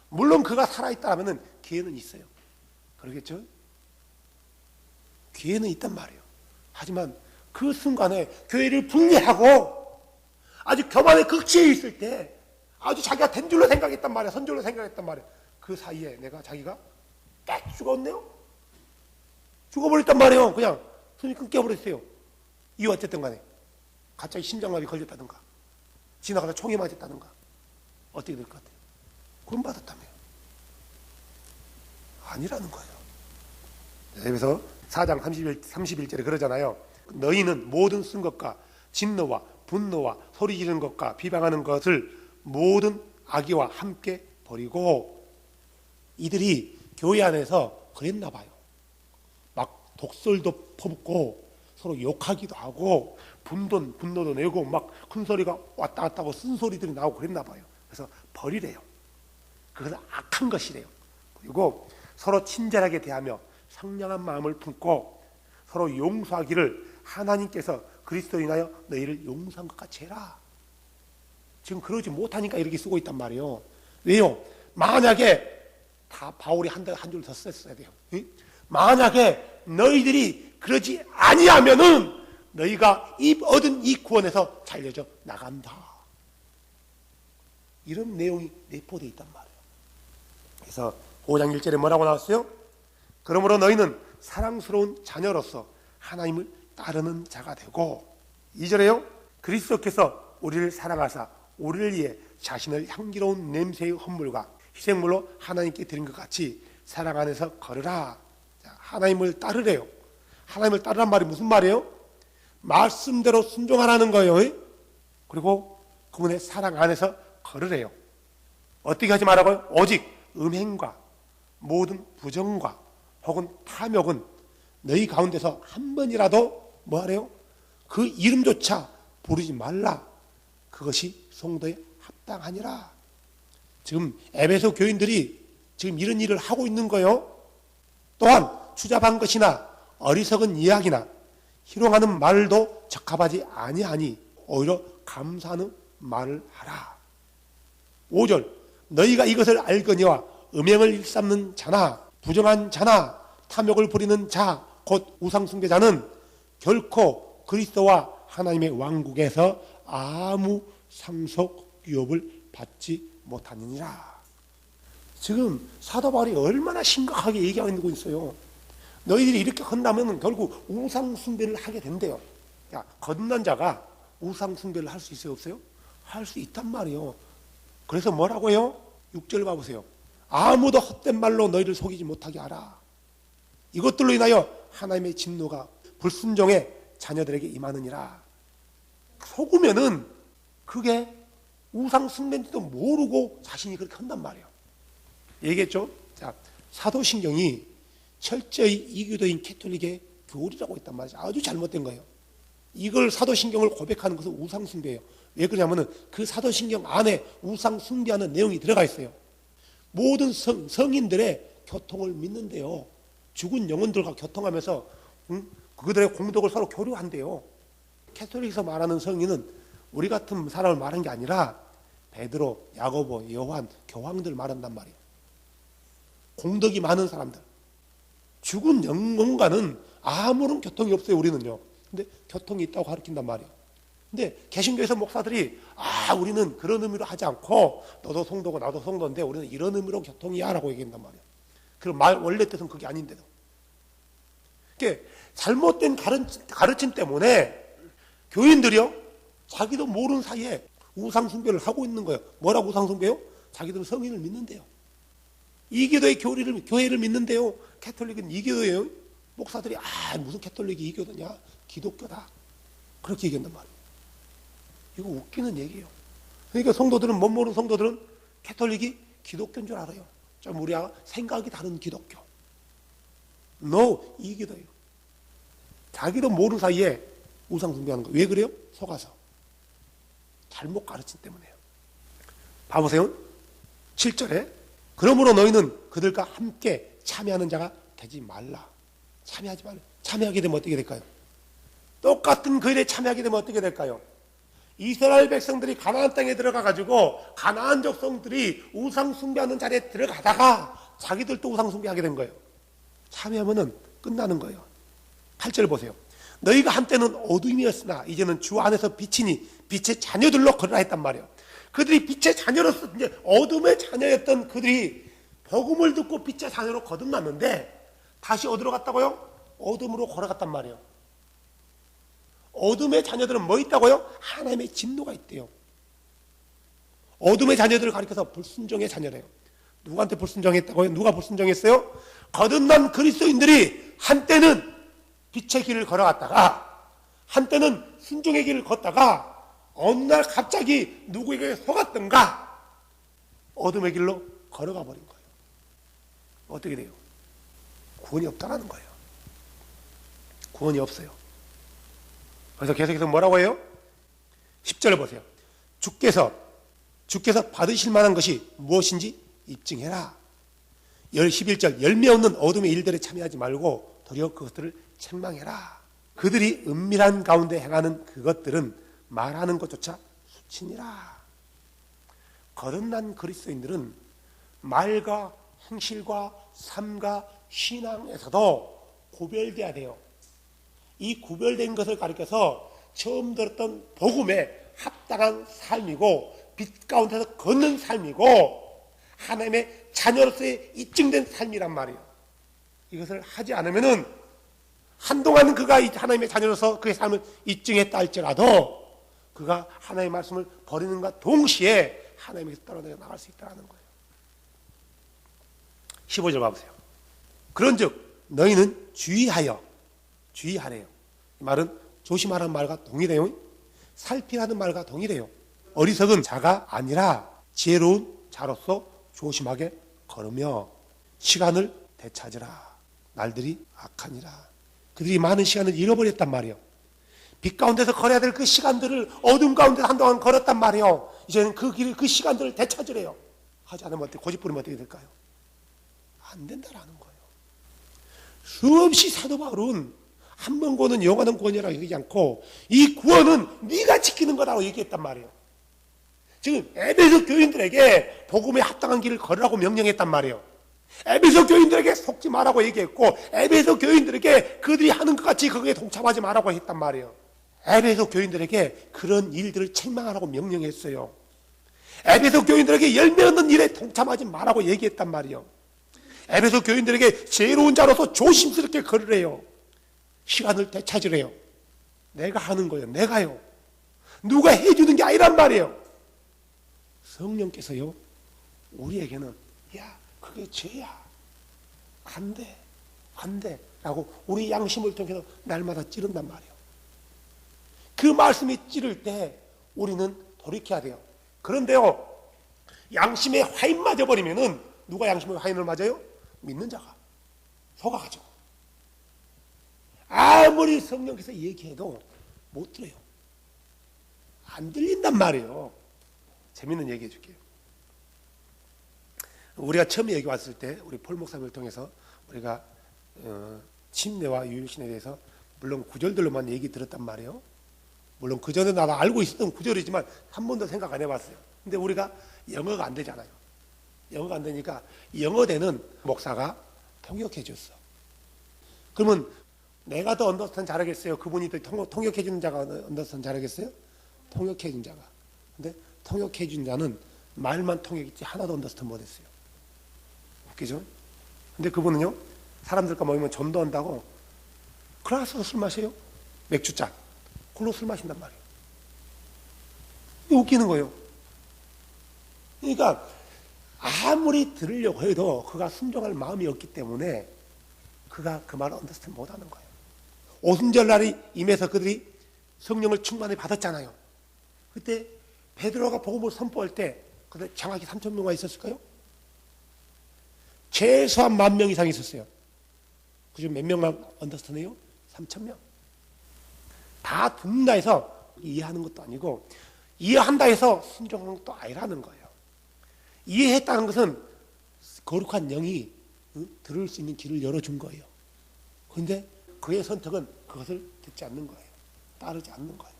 물론 그가 살아있다면 기회는 있어요. 그러겠죠? 기회는 있단 말이에요. 하지만 그 순간에 교회를 분리하고 아주 교만의 극치에 있을 때 아주 자기가 된 줄로 생각했단 말이에요. 선줄로 생각했단 말이에요. 그 사이에 자기가 딱 죽었네요. 죽어버렸단 말이에요. 그냥 손이 끊겨버렸어요. 이유 어쨌든 간에 갑자기 심장마비 걸렸다든가 지나가다 총에 맞았다든가 어떻게 될 것 같아요? 구원받았다며요. 아니라는 거예요. 그래서 4장 31절에 그러잖아요. 너희는 모든 쓴 것과 진노와 분노와 소리 지르는 것과 비방하는 것을 모든 악의와 함께 버리고. 이들이 교회 안에서 그랬나 봐요. 막 독설도 퍼붓고 서로 욕하기도 하고 분노도 내고 막 큰 소리가 왔다 갔다 하고 쓴소리들이 나오고 그랬나 봐요. 그래서 버리래요. 그것은 악한 것이래요. 그리고 서로 친절하게 대하며 상냥한 마음을 품고 서로 용서하기를 하나님께서 그리스도로 인하여 너희를 용서한 것 같이 해라. 지금 그러지 못하니까 이렇게 쓰고 있단 말이에요. 왜요? 만약에 다 바울이 한 줄 더 썼어야 돼요. 만약에 너희들이 그러지 아니하면은 너희가 얻은 이 구원에서 잘려져 나간다. 이런 내용이 내포되어 있단 말이에요. 그래서 5장 1절에 뭐라고 나왔어요? 그러므로 너희는 사랑스러운 자녀로서 하나님을 따르는 자가 되고, 2절에요. 그리스도께서 우리를 사랑하사 우리를 위해 자신을 향기로운 냄새의 헌물과 희생물로 하나님께 드린 것 같이 사랑 안에서 걸으라. 하나님을 따르래요. 하나님을 따르란 말이 무슨 말이에요? 말씀대로 순종하라는 거예요. 그리고 그분의 사랑 안에서 걸으래요. 어떻게 하지 말라고요? 오직 음행과 모든 부정과 혹은 탐욕은 너희 가운데서 한 번이라도 뭐하래요? 그 이름조차 부르지 말라. 그것이 성도에 합당하니라. 지금 에베소 교인들이 지금 이런 일을 하고 있는 거예요. 또한 추잡한 것이나 어리석은 이야기나 희롱하는 말도 적합하지 아니하니 오히려 감사하는 말을 하라. 5절 너희가 이것을 알거니와 음행을 일삼는 자나 부정한 자나 탐욕을 부리는 자 곧 우상숭배자는 결코 그리스도와 하나님의 왕국에서 아무 상속 유업을 받지 못하느니라. 지금 사도 바울이 얼마나 심각하게 얘기하고 있어요. 너희들이 이렇게 한다면 결국 우상숭배를 하게 된대요. 야, 거듭난 자가 우상 숭배를 할 수 있어요, 없어요? 할 수 있단 말이에요. 그래서 뭐라고요? 6절 봐보세요. 아무도 헛된 말로 너희를 속이지 못하게 하라. 이것들로 인하여 하나님의 진노가 불순종의 자녀들에게 임하느니라. 속으면은 그게 우상 숭배인지도 모르고 자신이 그렇게 한단 말이에요. 얘기했죠? 자, 사도신경이 철저히 이교도인 캐톨릭의 교리라고 있단 말이죠. 아주 잘못된 거예요. 이걸 사도신경을 고백하는 것은 우상 숭배예요. 왜 그러냐면은 그 사도신경 안에 우상 숭배하는 내용이 들어가 있어요. 모든 성인들의 교통을 믿는데요. 죽은 영혼들과 교통하면서 그들의 공덕을 서로 교류한대요. 캐톨릭에서 말하는 성인은 우리 같은 사람을 말한 게 아니라 베드로, 야고보, 요한, 교황들 말한단 말이에요. 공덕이 많은 사람들. 죽은 영혼과는 아무런 교통이 없어요, 우리는요. 근데 교통이 있다고 가르친단 말이에요. 근데 개신교에서 목사들이 우리는 그런 의미로 하지 않고 너도 성도고 나도 성도인데 우리는 이런 의미로 교통이야 라고 얘기한단 말이에요. 그럼 원래 뜻은 그게 아닌데도. 그러니까 잘못된 가르침 때문에 교인들이요, 자기도 모르는 사이에 우상숭배를 하고 있는 거예요. 뭐라고 우상숭배요? 자기들은 성인을 믿는데요. 이교도의 교회를 믿는데요. 캐톨릭은 이교도예요. 목사들이 무슨 캐톨릭이 이교도냐? 기독교다. 그렇게 얘기한단 말이에요. 이거 웃기는 얘기예요. 그러니까 성도들은, 못 모르는 성도들은 캐톨릭이 기독교인 줄 알아요. 좀 우리와 생각이 다른 기독교. 이교도예요. 자기도 모르는 사이에 우상숭배하는 거예요. 왜 그래요? 속아서. 잘못 가르친 때문에요. 봐보세요. 7절에 그러므로 너희는 그들과 함께 참여하는 자가 되지 말라. 참여하지 말라. 참여하게 되면 어떻게 될까요? 똑같은 그 일에 참여하게 되면 어떻게 될까요? 이스라엘 백성들이 가나안 땅에 들어가가지고 가나안 족속들이 우상 숭배하는 자리에 들어가다가 자기들도 우상 숭배하게 된 거예요. 참여하면 끝나는 거예요. 8절 보세요. 너희가 한때는 어둠이었으나 이제는 주 안에서 빛이니 빛의 자녀들로 걸으라 했단 말이에요. 그들이 빛의 자녀로서 이제 어둠의 자녀였던 그들이 복음을 듣고 빛의 자녀로 거듭났는데 다시 어디로 갔다고요? 어둠으로 걸어갔단 말이에요. 어둠의 자녀들은 뭐 있다고요? 하나님의 진노가 있대요. 어둠의 자녀들을 가리켜서 불순종의 자녀래요. 누구한테 불순종했다고요? 누가 불순종했어요? 거듭난 그리스도인들이 한때는 빛의 길을 걸어갔다가 한때는 순종의 길을 걷다가 어느 날 갑자기 누구에게 속았던가 어둠의 길로 걸어가 버린 거예요. 어떻게 돼요? 구원이 없다는 거예요. 구원이 없어요. 그래서 계속해서 뭐라고 해요? 10절을 보세요. 주께서 받으실 만한 것이 무엇인지 입증해라. 11절 열매 없는 어둠의 일들에 참여하지 말고 도리어 그것들을 책망해라. 그들이 은밀한 가운데 행하는 그것들은 말하는 것조차 수치니라. 거듭난 그리스도인들은 말과 행실과 삶과 신앙에서도 구별돼야 돼요. 이 구별된 것을 가리켜서 처음 들었던 복음에 합당한 삶이고 빛 가운데서 걷는 삶이고 하나님의 자녀로서의 입증된 삶이란 말이에요. 이것을 하지 않으면은 한동안은 그가 하나님의 자녀로서 그의 삶을 입증했다 할지라도 그가 하나님의 말씀을 버리는가 동시에 하나님에게서 떨어져 나갈 수 있다는 거예요. 15절 봐보세요. 그런즉 너희는 주의하래요. 이 말은 조심하라는 말과 동일해요. 살피라는 말과 동일해요. 어리석은 자가 아니라 지혜로운 자로서 조심하게 걸으며 시간을 되찾으라. 날들이 악하니라. 그들이 많은 시간을 잃어버렸단 말이에요. 빛 가운데서 걸어야 될 그 시간들을 어둠 가운데 한동안 걸었단 말이에요. 이제는 그 시간들을 되찾으래요. 하지 않으면 어떻게, 고집부리면 어떻게 될까요? 안 된다라는 거예요. 수없이 사도 바울은 한 번 구원은 영원한 구원이라고 얘기하지 않고 이 구원은 네가 지키는 거라고 얘기했단 말이에요. 지금 에베소 교인들에게 복음에 합당한 길을 걸으라고 명령했단 말이에요. 에베소 교인들에게 속지 말라고 얘기했고 에베소 교인들에게 그들이 하는 것 같이 거기에 동참하지 말라고 했단 말이에요. 에베소 교인들에게 그런 일들을 책망하라고 명령했어요. 에베소 교인들에게 열매 없는 일에 동참하지 말라고 얘기했단 말이에요. 에베소 교인들에게 지혜로운 자로서 조심스럽게 걸으래요. 시간을 되찾으래요. 내가 하는 거예요. 내가요. 누가 해주는 게 아니란 말이에요. 성령께서요, 우리에게는 야, 그게 죄야. 안 돼. 안 돼. 라고 우리 양심을 통해서 날마다 찌른단 말이에요. 그 말씀이 찌를 때 우리는 돌이켜야 돼요. 그런데요, 양심에 화인 맞아버리면은 누가 양심에 화인을 맞아요? 믿는 자가. 속아가지고. 아무리 성령께서 얘기해도 못 들어요. 안 들린단 말이에요. 재밌는 얘기 해줄게요. 우리가 처음에 여기 왔을 때 우리 폴 목사님을 통해서 우리가 침례와 유일신에 대해서 물론 구절들로만 얘기 들었단 말이에요. 물론 그전에 나도 알고 있었던 구절이지만 한 번도 생각 안 해봤어요. 근데 우리가 영어가 안 되잖아요. 영어가 안 되니까 영어 되는 목사가 통역해 줬어. 그러면 내가 더 언더스탠 잘하겠어요? 그분이 더 통역해 주는 자가 언더스탠 잘하겠어요? 통역해 준 자가. 근데 통역해 준 자는 말만 통역했지 하나도 언더스탠 못했어요. 웃기죠? 근데 그분은요, 사람들과 모이면 전도한다고 클라스로 술 마셔요. 맥주잔. 그걸로 술 마신단 말이에요. 이게 웃기는 거예요. 그러니까 아무리 들으려고 해도 그가 순종할 마음이 없기 때문에 그가 그 말을 언더스탠 못하는 거예요. 오순절날이 임해서 그들이 성령을 충만히 받았잖아요. 그때 베드로가 복음을 선포할 때 그때 정확히 3,000명가 있었을까요? 최소한 10,000명 이상 있었어요. 그중 몇 명만 언더스탠해요? 3,000명. 다 듣는다 해서 이해하는 것도 아니고 이해한다 해서 순종하는 것도 아니라는 거예요. 이해했다는 것은 거룩한 영이 들을 수 있는 길을 열어준 거예요. 그런데 그의 선택은 그것을 듣지 않는 거예요. 따르지 않는 거예요.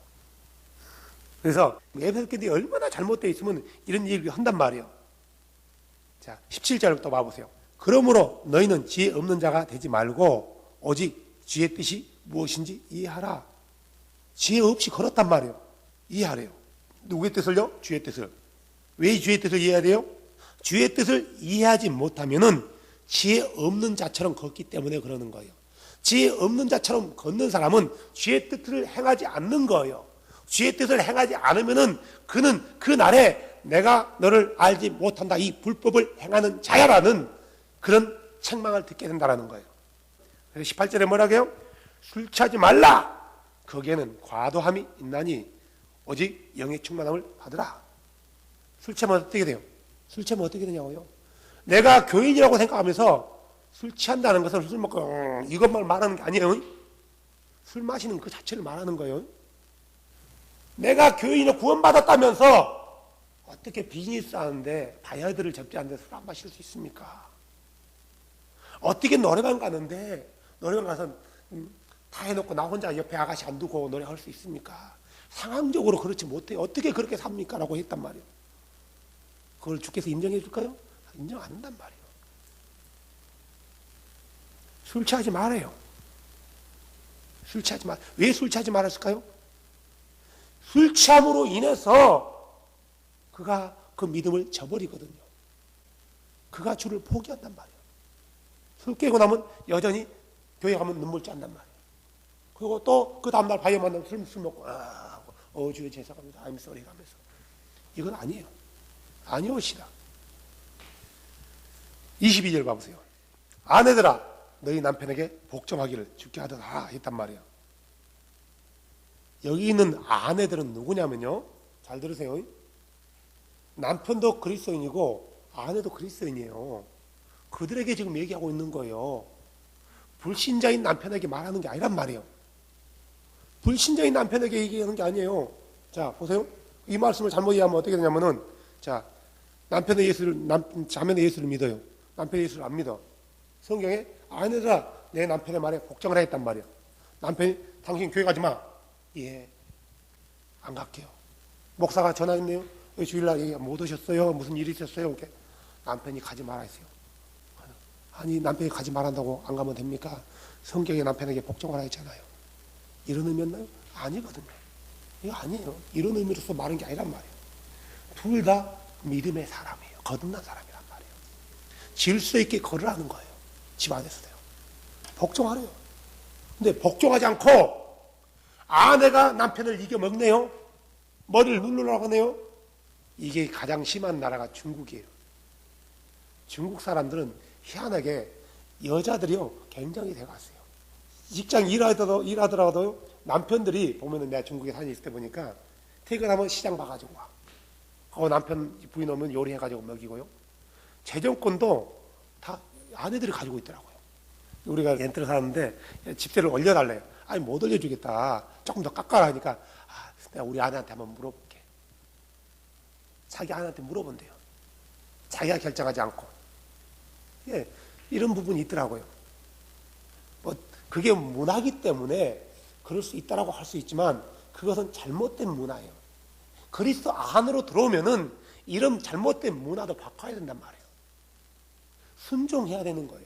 그래서 에베소 교회들이 얼마나 잘못되어 있으면 이런 얘기를 한단 말이에요. 자, 17절부터 봐보세요. 그러므로 너희는 지혜 없는 자가 되지 말고 오직 주의 뜻이 무엇인지 이해하라. 지혜 없이 걸었단 말이에요. 이해하래요. 누구의 뜻을요? 주의 뜻을. 왜 주의 뜻을 이해해야 돼요? 주의 뜻을 이해하지 못하면은 지혜 없는 자처럼 걷기 때문에 그러는 거예요. 지혜 없는 자처럼 걷는 사람은 주의 뜻을 행하지 않는 거예요. 주의 뜻을 행하지 않으면은 그는 그 날에 내가 너를 알지 못한다, 이 불법을 행하는 자야라는 그런 책망을 듣게 된다는 거예요. 그래서 18절에 뭐라고 해요? 술 취하지 말라. 거기에는 과도함이 있나니 오직 영의 충만함을 받으라. 술 취하면 어떻게 돼요? 술 취하면 어떻게 되냐고요? 내가 교인이라고 생각하면서 술 취한다는 것은 술 먹고 이것만 말하는 게 아니에요. 술 마시는 그 자체를 말하는 거예요. 내가 교인으로 구원받았다면서 어떻게 비즈니스 하는데 다이어트를 접지 않는데 술 안 마실 수 있습니까? 어떻게 노래방 가는데 노래방 가서 다 해놓고 나 혼자 옆에 아가씨 안 두고 노래할 수 있습니까? 상황적으로 그렇지 못해요. 어떻게 그렇게 삽니까? 라고 했단 말이에요. 그걸 주께서 인정해 줄까요? 인정 안 한단 말이에요. 술 취하지 말아요. 술 취하지 말. 왜 술 취하지 말았을까요? 술 취함으로 인해서 그가 그 믿음을 저버리거든요. 그가 주를 포기한단 말이에요. 술 깨고 나면 여전히 교회 가면 눈물 짠단 말이에요. 그리고 또 그 다음날 바이오 만나면 술 먹고 주여 죄송합니다. I'm sorry 하면서. 이건 아니에요. 아니오시다. 22절 봐보세요. 아내들아 너희 남편에게 복종하기를 주께 하더라 했단 말이에요. 여기 있는 아내들은 누구냐면요, 잘 들으세요. 남편도 그리스도인이고 아내도 그리스도인이에요. 그들에게 지금 얘기하고 있는 거예요. 불신자인 남편에게 말하는 게 아니란 말이에요. 불신자인 남편에게 얘기하는 게 아니에요. 자, 보세요. 이 말씀을 잘못 이해하면 어떻게 되냐면은, 자, 자매는 예수를 믿어요. 남편이 예수를 안 믿어. 성경에 아내들아 내 남편의 말에 복종을 했단 말이에요. 남편이 당신 교회 가지 마. 예, 안 갈게요. 목사가 전화했네요. 주일날 얘기 못 오셨어요? 무슨 일이 있었어요? 이렇게 남편이 가지 말아 했어요. 아니 남편이 가지 말한다고 안 가면 됩니까? 성경에 남편에게 복종하라 했잖아요. 이런 의미였나요? 아니거든요. 이거 아니에요. 이런 의미로서 말한 게 아니란 말이에요. 둘 다 믿음의 사람이에요. 거듭난 사람이란 말이에요. 질서 있게 걸으라는 거예요. 집 안에서도요. 복종하래요. 근데 복종하지 않고 아내가 남편을 이겨먹네요. 머리를 누르려고 하네요. 이게 가장 심한 나라가 중국이에요. 중국 사람들은 희한하게 여자들이요 굉장히 대가세요. 직장 일하더라도 남편들이 보면은 내가 중국에 사진 있을 때 보니까 퇴근하면 시장 봐가지고 와. 남편 부인 오면 요리해가지고 먹이고요. 재정권도 다 아내들이 가지고 있더라고요. 우리가 렌트를 사는데 집세를 올려달래요. 아니 못 올려주겠다. 조금 더 깎아라 하니까 내가 우리 아내한테 한번 물어볼게. 자기 아내한테 물어본대요. 자기가 결정하지 않고. 예, 이런 부분이 있더라고요. 뭐 그게 문화기 때문에 그럴 수 있다라고 할 수 있지만 그것은 잘못된 문화예요. 그리스도 안으로 들어오면은 이런 잘못된 문화도 바꿔야 된단 말이에요. 순종해야 되는 거예요.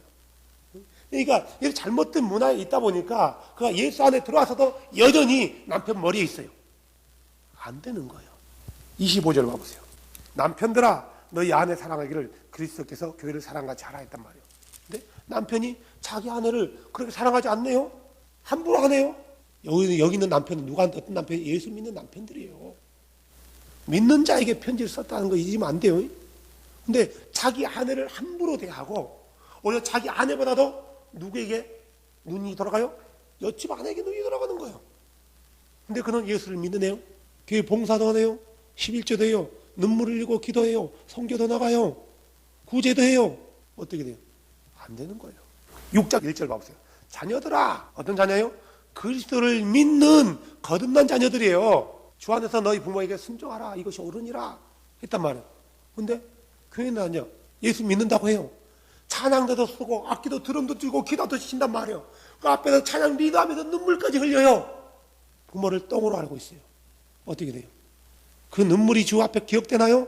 그러니까 이런 잘못된 문화에 있다 보니까 그가 예수 안에 들어와서도 여전히 남편 머리에 있어요. 안 되는 거예요. 25절 봐보세요. 남편들아 너희 아내 사랑하기를 그리스도께서 교회를 사랑같이 하라 했단 말이에요. 근데 남편이 자기 아내를 그렇게 사랑하지 않네요. 함부로 하네요. 여기 있는 남편은 어떤 남편이 예수 믿는 남편들이에요. 믿는 자에게 편지를 썼다는 거 잊으면 안 돼요. 근데 자기 아내를 함부로 대하고 오히려 자기 아내보다도 누구에게 눈이 돌아가요? 옆집 아내에게 눈이 돌아가는 거예요. 근데 그는 예수를 믿으네요. 교회 봉사도 하네요. 11조도 해요. 눈물 흘리고 기도해요. 성교도 나가요. 구제도 해요. 어떻게 돼요? 안 되는 거예요. 6장 1절 봐보세요. 자녀들아. 어떤 자녀예요? 그리스도를 믿는 거듭난 자녀들이에요. 주 안에서 너희 부모에게 순종하라. 이것이 옳으니라 했단 말이에요. 근데 교회는 아니요. 예수 믿는다고 해요. 찬양대도 쓰고 악기도 드럼도 치고 기도도 치신단 말이에요. 그 앞에서 찬양 리드하면서 눈물까지 흘려요. 부모를 똥으로 알고 있어요. 어떻게 돼요? 그 눈물이 주 앞에 기억되나요?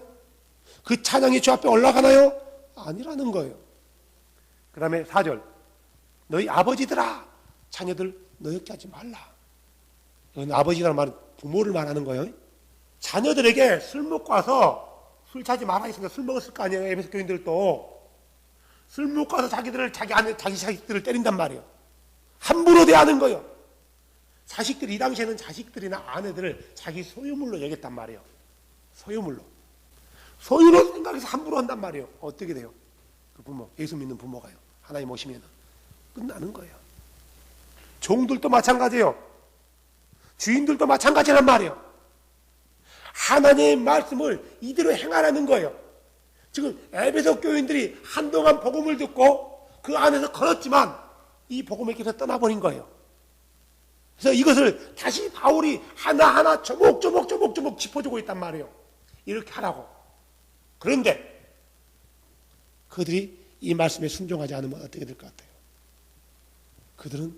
그 찬양이 주 앞에 올라가나요? 아니라는 거예요. 그 다음에 4절 너희 아버지들아 자녀들 노역지 하지 말라. 이건 아버지라는 말은 부모를 말하는 거예요. 자녀들에게 술 먹고 와서 술 자지 말라 했으니까 술 먹었을 거 아니에요. 에베소 교인들도 술 먹고 와서 자기 자식들을 때린단 말이에요. 함부로 대하는 거예요. 자식들이 이 당시에는 자식들이나 아내들을 자기 소유물로 여겼단 말이에요. 소유로 생각해서 함부로 한단 말이에요. 어떻게 돼요? 그 부모, 예수 믿는 부모가요. 하나님 오시면 끝나는 거예요. 종들도 마찬가지예요. 주인들도 마찬가지란 말이에요. 하나님의 말씀을 이대로 행하라는 거예요. 지금 에베소 교인들이 한동안 복음을 듣고 그 안에서 걸었지만 이 복음의 길에서 떠나버린 거예요. 그래서 이것을 다시 바울이 하나하나 조목조목 짚어주고 있단 말이에요. 이렇게 하라고. 그런데 그들이 이 말씀에 순종하지 않으면 어떻게 될 것 같아요? 그들은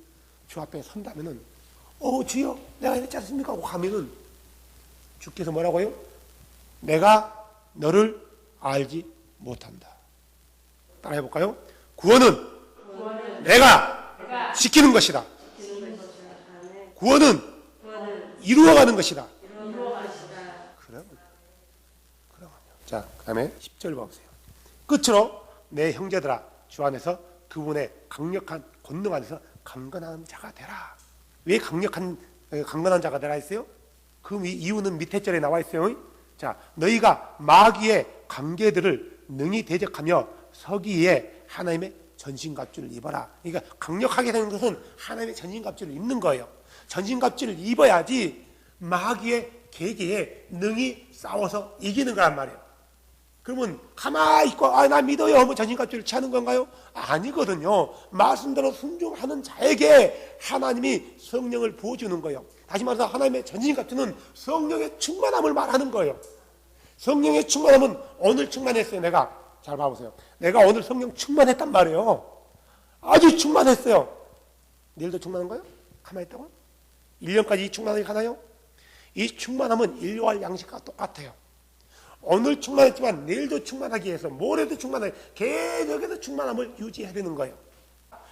주 앞에 선다면은 주여 내가 이랬지 않습니까? 하고 하면은 주께서 뭐라고요? 내가 너를 알지 못한다. 따라 해볼까요? 구원은 내가 지키는 것이다. 구원은 이루어가는 것이다. 그러면. 자, 그 다음에 10절 봐보세요. 끝으로 내 형제들아 주 안에서 그분의 강력한 권능 안에서 강건한 자가 되라. 왜 강건한 자가 되라 했어요? 그 이유는 밑에 절에 나와 있어요. 자, 너희가 마귀의 관계들을 능히 대적하며 서기에 하나님의 전신갑주를 입어라. 그러니까 강력하게 되는 것은 하나님의 전신갑주를 입는 거예요. 전신갑주를 입어야지 마귀의 계계에 능히 싸워서 이기는 거란 말이에요. 그러면 가만히 있고 나 믿어요 하면 전신갑주를 취하는 건가요? 아니거든요. 말씀대로 순종하는 자에게 하나님이 성령을 부어주는 거예요. 다시 말해서 하나님의 전신갑주는 성령의 충만함을 말하는 거예요. 성령의 충만함은 오늘 충만했어요. 내가 잘 봐보세요. 내가 오늘 성령 충만했단 말이에요. 아주 충만했어요. 내일도 충만한 거예요? 가만히 있다고? 1년까지 이 충만함이 가나요? 이 충만함은 인류할 양식과 똑같아요. 오늘 충만했지만 내일도 충만하기 위해서 모레도 충만하게 계속해서 충만함을 유지해야 되는 거예요.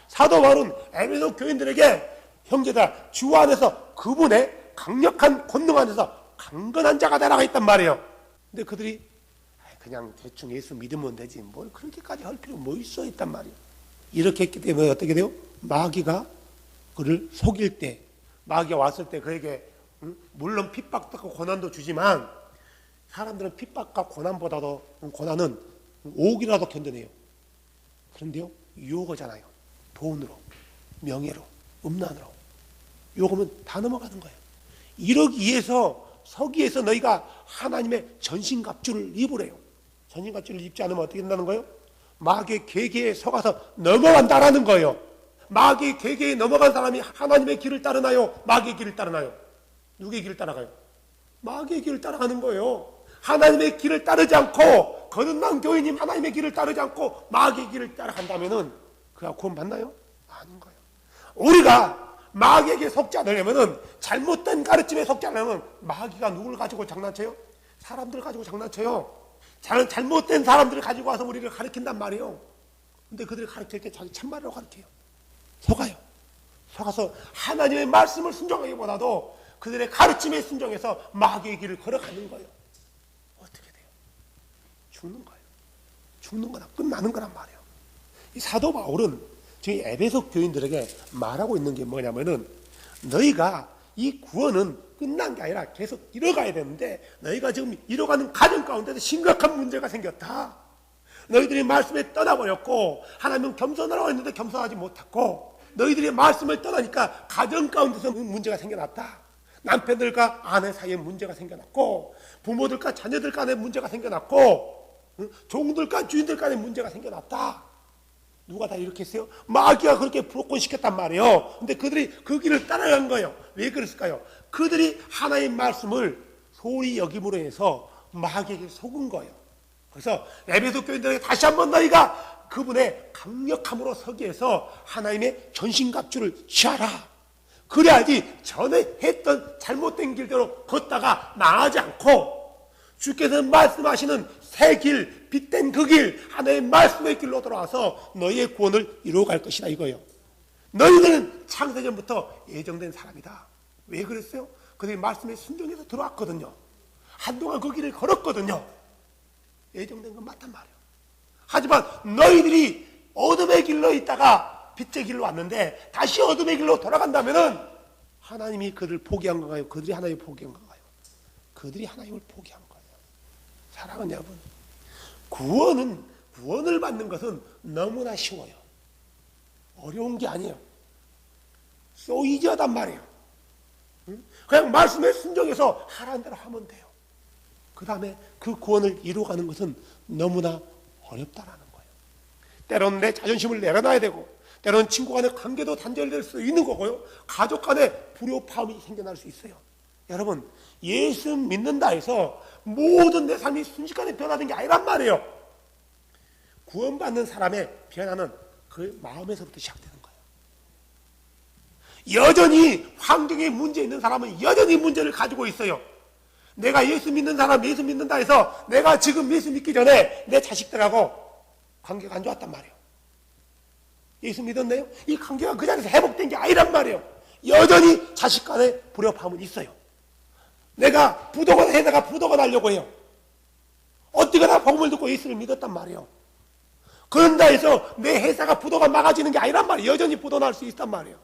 사도 바울은 에베소 교인들에게 형제들아 주 안에서 그분의 강력한 권능 안에서 강건한 자가 되라고 했단 말이에요. 근데 그들이 그냥 대충 예수 믿으면 되지 뭘 그렇게까지 할 필요 뭐 있어 했단 말이에요. 이렇게 했기 때문에 어떻게 돼요? 마귀가 그를 속일 때 마귀가 왔을 때 그에게 물론 핍박과 고난도 주지만 사람들은 핍박과 고난보다도 고난은 옥이라도 견뎌내요. 그런데요, 유혹하잖아요. 돈으로, 명예로, 음란으로. 요거면 다 넘어가는 거예요. 이러기 위해서 서기에서 너희가 하나님의 전신갑주를 입으래요. 전신갑주를 입지 않으면 어떻게 된다는 거예요? 마귀의 계계에 속아서 넘어간다라는 거예요. 마귀의 계계에 넘어간 사람이 하나님의 길을 따르나요? 마귀의 길을 따르나요? 누구의 길을 따라가요? 마귀의 길을 따라가는 거예요. 하나님의 길을 따르지 않고, 거듭난 교인이 하나님의 길을 따르지 않고 마귀의 길을 따라간다면은 그가 구원 받나요? 아닌 거예요. 우리가 마귀에게 속지 않으려면은, 잘못된 가르침에 속지 않으려면, 마귀가 누굴 가지고 장난쳐요? 사람들을 가지고 장난쳐요. 잘못된 사람들을 가지고 와서 우리를 가르친단 말이에요. 근데 그들이 가르칠 때 자기 참말로 가르쳐요. 속아요. 속아서 하나님의 말씀을 순종하기보다도 그들의 가르침에 순종해서 마귀의 길을 걸어가는 거예요. 어떻게 돼요? 죽는 거예요. 죽는 거나 끝나는 거란 말이에요. 이 사도 바울은 저희 에베소 교인들에게 말하고 있는 게 뭐냐면은, 너희가 이 구원은 끝난 게 아니라 계속 이뤄가야 되는데, 너희가 지금 이뤄가는 과정 가운데서 심각한 문제가 생겼다. 너희들이 말씀에 떠나버렸고, 하나님은 겸손하라고 했는데 겸손하지 못했고, 너희들이 말씀을 떠나니까 가정 가운데서 문제가 생겨났다. 남편들과 아내 사이에 문제가 생겨났고, 부모들과 자녀들 간에 문제가 생겨났고, 종들과 주인들 간에 문제가 생겨났다. 누가 다 이렇게 했어요? 마귀가 그렇게 불꽃시켰단 말이에요. 근데 그들이 그 길을 따라간 거예요. 왜 그랬을까요? 그들이 하나님의 말씀을 소홀히 여김으로 해서 마귀에게 속은 거예요. 그래서 에베소 교인들에게 다시 한번 너희가 그분의 강력함으로 서기해서 하나님의 전신갑주를 취하라. 그래야지 전에 했던 잘못된 길대로 걷다가 나가지 않고, 주께서 말씀하시는 새 길, 빛된 그 길, 하나님의 말씀의 길로 돌아와서 너희의 구원을 이루어갈 것이다 이거예요. 너희들은 창세전부터 예정된 사람이다. 왜 그랬어요? 그들이 말씀에 순종해서 들어왔거든요. 한동안 그 길을 걸었거든요. 예정된 건 맞단 말이에요. 하지만 너희들이 어둠의 길로 있다가 빛의 길로 왔는데 다시 어둠의 길로 돌아간다면은 하나님이 그들을 포기한 건가요? 그들이 하나님을 포기한 건가요? 그들이 하나님을 포기한 거예요. 사랑하는 여러분, 구원을 받는 것은 너무나 쉬워요. 어려운 게 아니에요. 소이지하단 말이에요. 그냥 말씀에 순종해서 하라는 대로 하면 돼요. 그 다음에 그 구원을 이루어가는 것은 너무나 어렵다라는 거예요. 때로는 내 자존심을 내려놔야 되고, 때로는 친구 간의 관계도 단절될 수 있는 거고요. 가족 간에 불협화음이 생겨날 수 있어요. 여러분, 예수 믿는다 해서 모든 내 삶이 순식간에 변화된 게 아니란 말이에요. 구원받는 사람의 변화는 그 마음에서부터 시작되는 거예요. 여전히 환경에 문제 있는 사람은 여전히 문제를 가지고 있어요. 내가 예수 믿는 사람, 예수 믿는다 해서 내가 지금 예수 믿기 전에 내 자식들하고 관계가 안 좋았단 말이에요. 예수 믿었네요? 이 관계가 그 자리에서 회복된 게 아니란 말이에요. 여전히 자식 간에 불협화음은 있어요. 내가 부도가 해다가 부도가 나려고 해요. 어떻게나 복음을 듣고 예수를 믿었단 말이에요. 그런다 해서 내 회사가 부도가 막아지는 게 아니란 말이에요. 여전히 부도 날 수 있단 말이에요.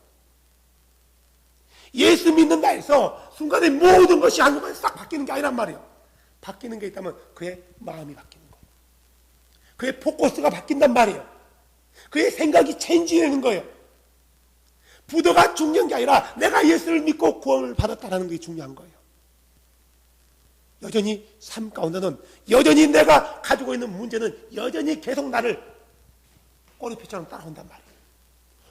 예수 믿는다 해서 순간에 모든 것이 한순간에 싹 바뀌는 게 아니란 말이에요. 바뀌는 게 있다면 그의 마음이 바뀌는 거예요. 그의 포커스가 바뀐단 말이에요. 그의 생각이 체인지되는 거예요. 부도가 중요한 게 아니라 내가 예수를 믿고 구원을 받았다는 게 중요한 거예요. 여전히 삶 가운데는 여전히 내가 가지고 있는 문제는 여전히 계속 나를 꼬리표처럼 따라온단 말이에요.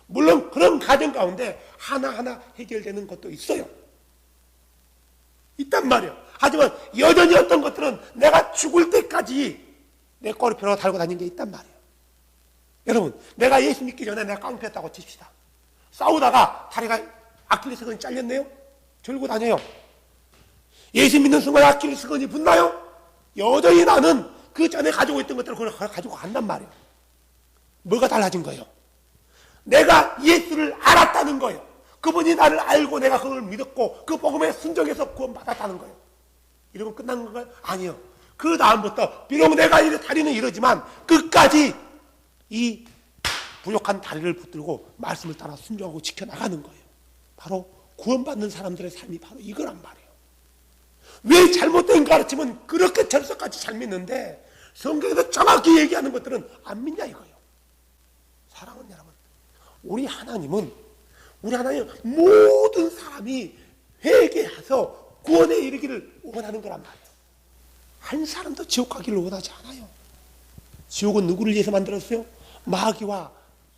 물론 그런 가정 가운데 하나하나 해결되는 것도 있어요. 있단 말이에요. 하지만 여전히 어떤 것들은 내가 죽을 때까지 내 꼬리표로 달고 다니는 게 있단 말이에요. 여러분, 내가 예수 믿기 전에 내가 깡패였다고 칩시다. 싸우다가 다리가 아킬레스건이 잘렸네요? 절고 다녀요. 예수 믿는 순간 아킬레스건이 붙나요? 여전히 나는 그 전에 가지고 있던 것들을 그걸 가지고 간단 말이에요. 뭐가 달라진 거예요? 내가 예수를 알았다는 거예요. 그분이 나를 알고 내가 그걸 믿었고 그 복음에 순종해서 구원받았다는 거예요. 이러면 끝난 건가요? 아니요. 그 다음부터 비록 내가 다리는 이러지만 끝까지 이 부족한 다리를 붙들고 말씀을 따라 순종하고 지켜나가는 거예요. 바로 구원받는 사람들의 삶이 바로 이거란 말이에요. 왜 잘못된 가르침은 그렇게 철석같이 잘 믿는데 성경에서 정확히 얘기하는 것들은 안 믿냐 이거예요. 사랑하는 여러분, 우리 하나님은 모든 사람이 회개해서 구원에 이르기를 원하는 거란 말이에요. 한 사람도 지옥 가기를 원하지 않아요. 지옥은 누구를 위해서 만들었어요? 마귀와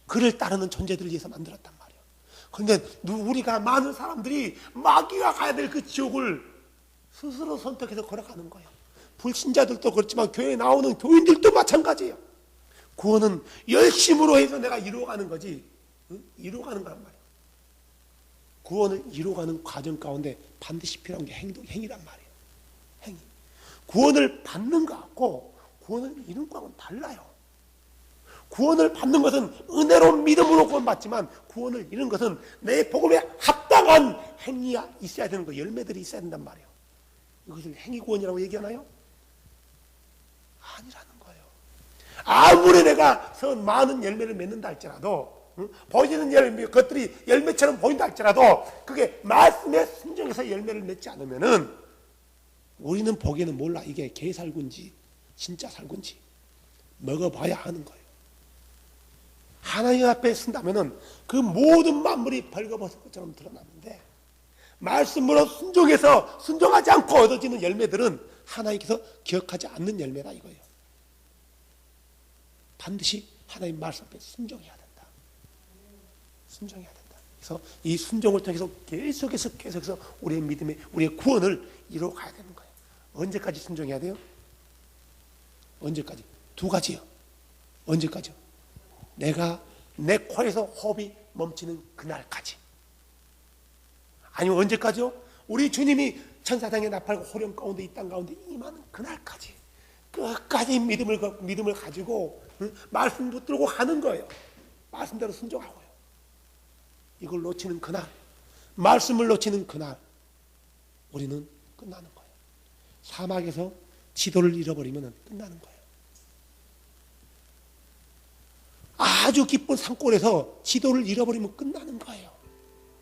그를 따르는 존재들을 위해서 만들었단 말이에요. 그런데 우리가 많은 사람들이 마귀가 가야 될 그 지옥을 스스로 선택해서 걸어가는 거예요. 불신자들도 그렇지만 교회에 나오는 교인들도 마찬가지예요. 구원은 열심으로 해서 내가 이루어가는 거지, 이루어가는 거란 말이에요. 구원을 이루어가는 과정 가운데 반드시 필요한 게 행위란 말이에요. 행위. 구원을 받는 것하고 구원을 이루는 것하고는 달라요. 구원을 받는 것은 은혜로 믿음으로 구원받지만 구원을 이루는 것은 내 복음에 합당한 행위가 있어야 되는 거, 열매들이 있어야 된단 말이에요. 이것을 행위구원이라고 얘기하나요? 아니라는 거예요. 아무리 내가 많은 열매를 맺는다 할지라도, 보이는 열매, 것들이 열매처럼 보인다 할지라도 그게 말씀에 순종해서 열매를 맺지 않으면은 우리는 보기에는 몰라. 이게 개 살군지 진짜 살군지 먹어봐야 하는 거예요. 하나님 앞에 쓴다면은 그 모든 만물이 벌거벗은 것처럼 드러나는데 말씀으로 순종하지 않고 얻어지는 열매들은 하나님께서 기억하지 않는 열매다 이거예요. 반드시 하나님 말씀 앞에 순종해야 된다. 순종해야 된다. 그래서 이 순종을 통해서 계속해서 우리의 믿음의, 우리의 구원을 이루어가야 되는 거예요. 언제까지 순종해야 돼요? 언제까지? 두 가지요. 언제까지요? 내가 내 코에서 호흡이 멈추는 그날까지. 아니면 언제까지요? 우리 주님이 천사장에 나팔과 호령 가운데 이 땅 가운데 임하는 그날까지. 끝까지 믿음을 가지고 말씀 붙들고 하는 거예요. 말씀대로 순종하고요. 이걸 놓치는 그날, 말씀을 놓치는 그날 우리는 끝나는 거예요. 사막에서 지도를 잃어버리면 끝나는 거예요. 아주 깊은 산골에서 지도를 잃어버리면 끝나는 거예요.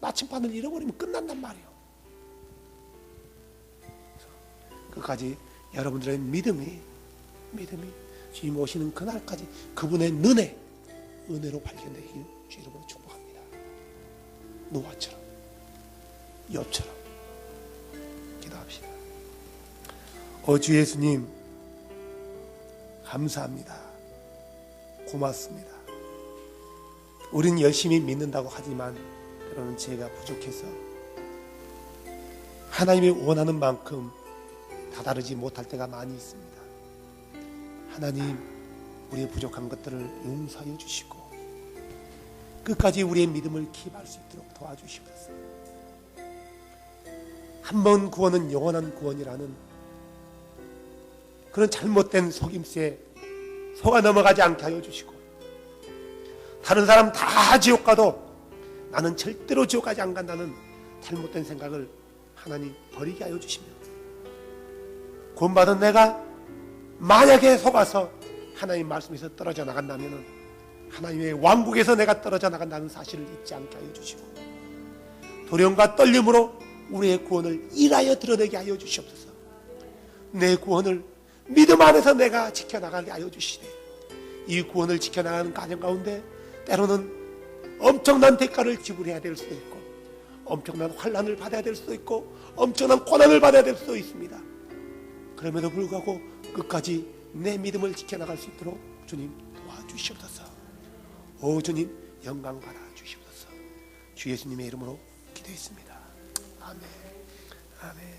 나침반을 잃어버리면 끝난단 말이에요. 끝까지 여러분들의 믿음이 주님 오시는 그날까지 그분의 은혜로 발견되길 주 여러분 축복합니다. 노아처럼, 욥처럼 기도합시다. 주 예수님 감사합니다. 고맙습니다. 우린 열심히 믿는다고 하지만 때로는 제가 부족해서 하나님이 원하는 만큼 다다르지 못할 때가 많이 있습니다. 하나님, 우리의 부족한 것들을 용서하여 주시고 끝까지 우리의 믿음을 기입할 수 있도록 도와주시옵소서. 한 번 구원은 영원한 구원이라는 그런 잘못된 속임수에 속아 넘어가지 않게 하여 주시고 다른 사람 다 지옥 가도 나는 절대로 지옥 가지 안 간다는 잘못된 생각을 하나님 버리게 하여 주시며 구원받은 내가 만약에 속아서 하나님 말씀에서 떨어져 나간다면 하나님의 왕국에서 내가 떨어져 나간다는 사실을 잊지 않게 하여 주시고 두려움과 떨림으로 우리의 구원을 일하여 드러내게 하여 주시옵소서. 내 구원을 믿음 안에서 내가 지켜나가게 하여 주시되 이 구원을 지켜나가는 과정 가운데 때로는 엄청난 대가를 지불해야 될 수도 있고 엄청난 환난을 받아야 될 수도 있고 엄청난 고난을 받아야 될 수도 있습니다. 그럼에도 불구하고 끝까지 내 믿음을 지켜나갈 수 있도록 주님 도와주시옵소서. 주님 영광 받아 주시옵소서. 주 예수님의 이름으로 기도했습니다. 아멘. 아멘.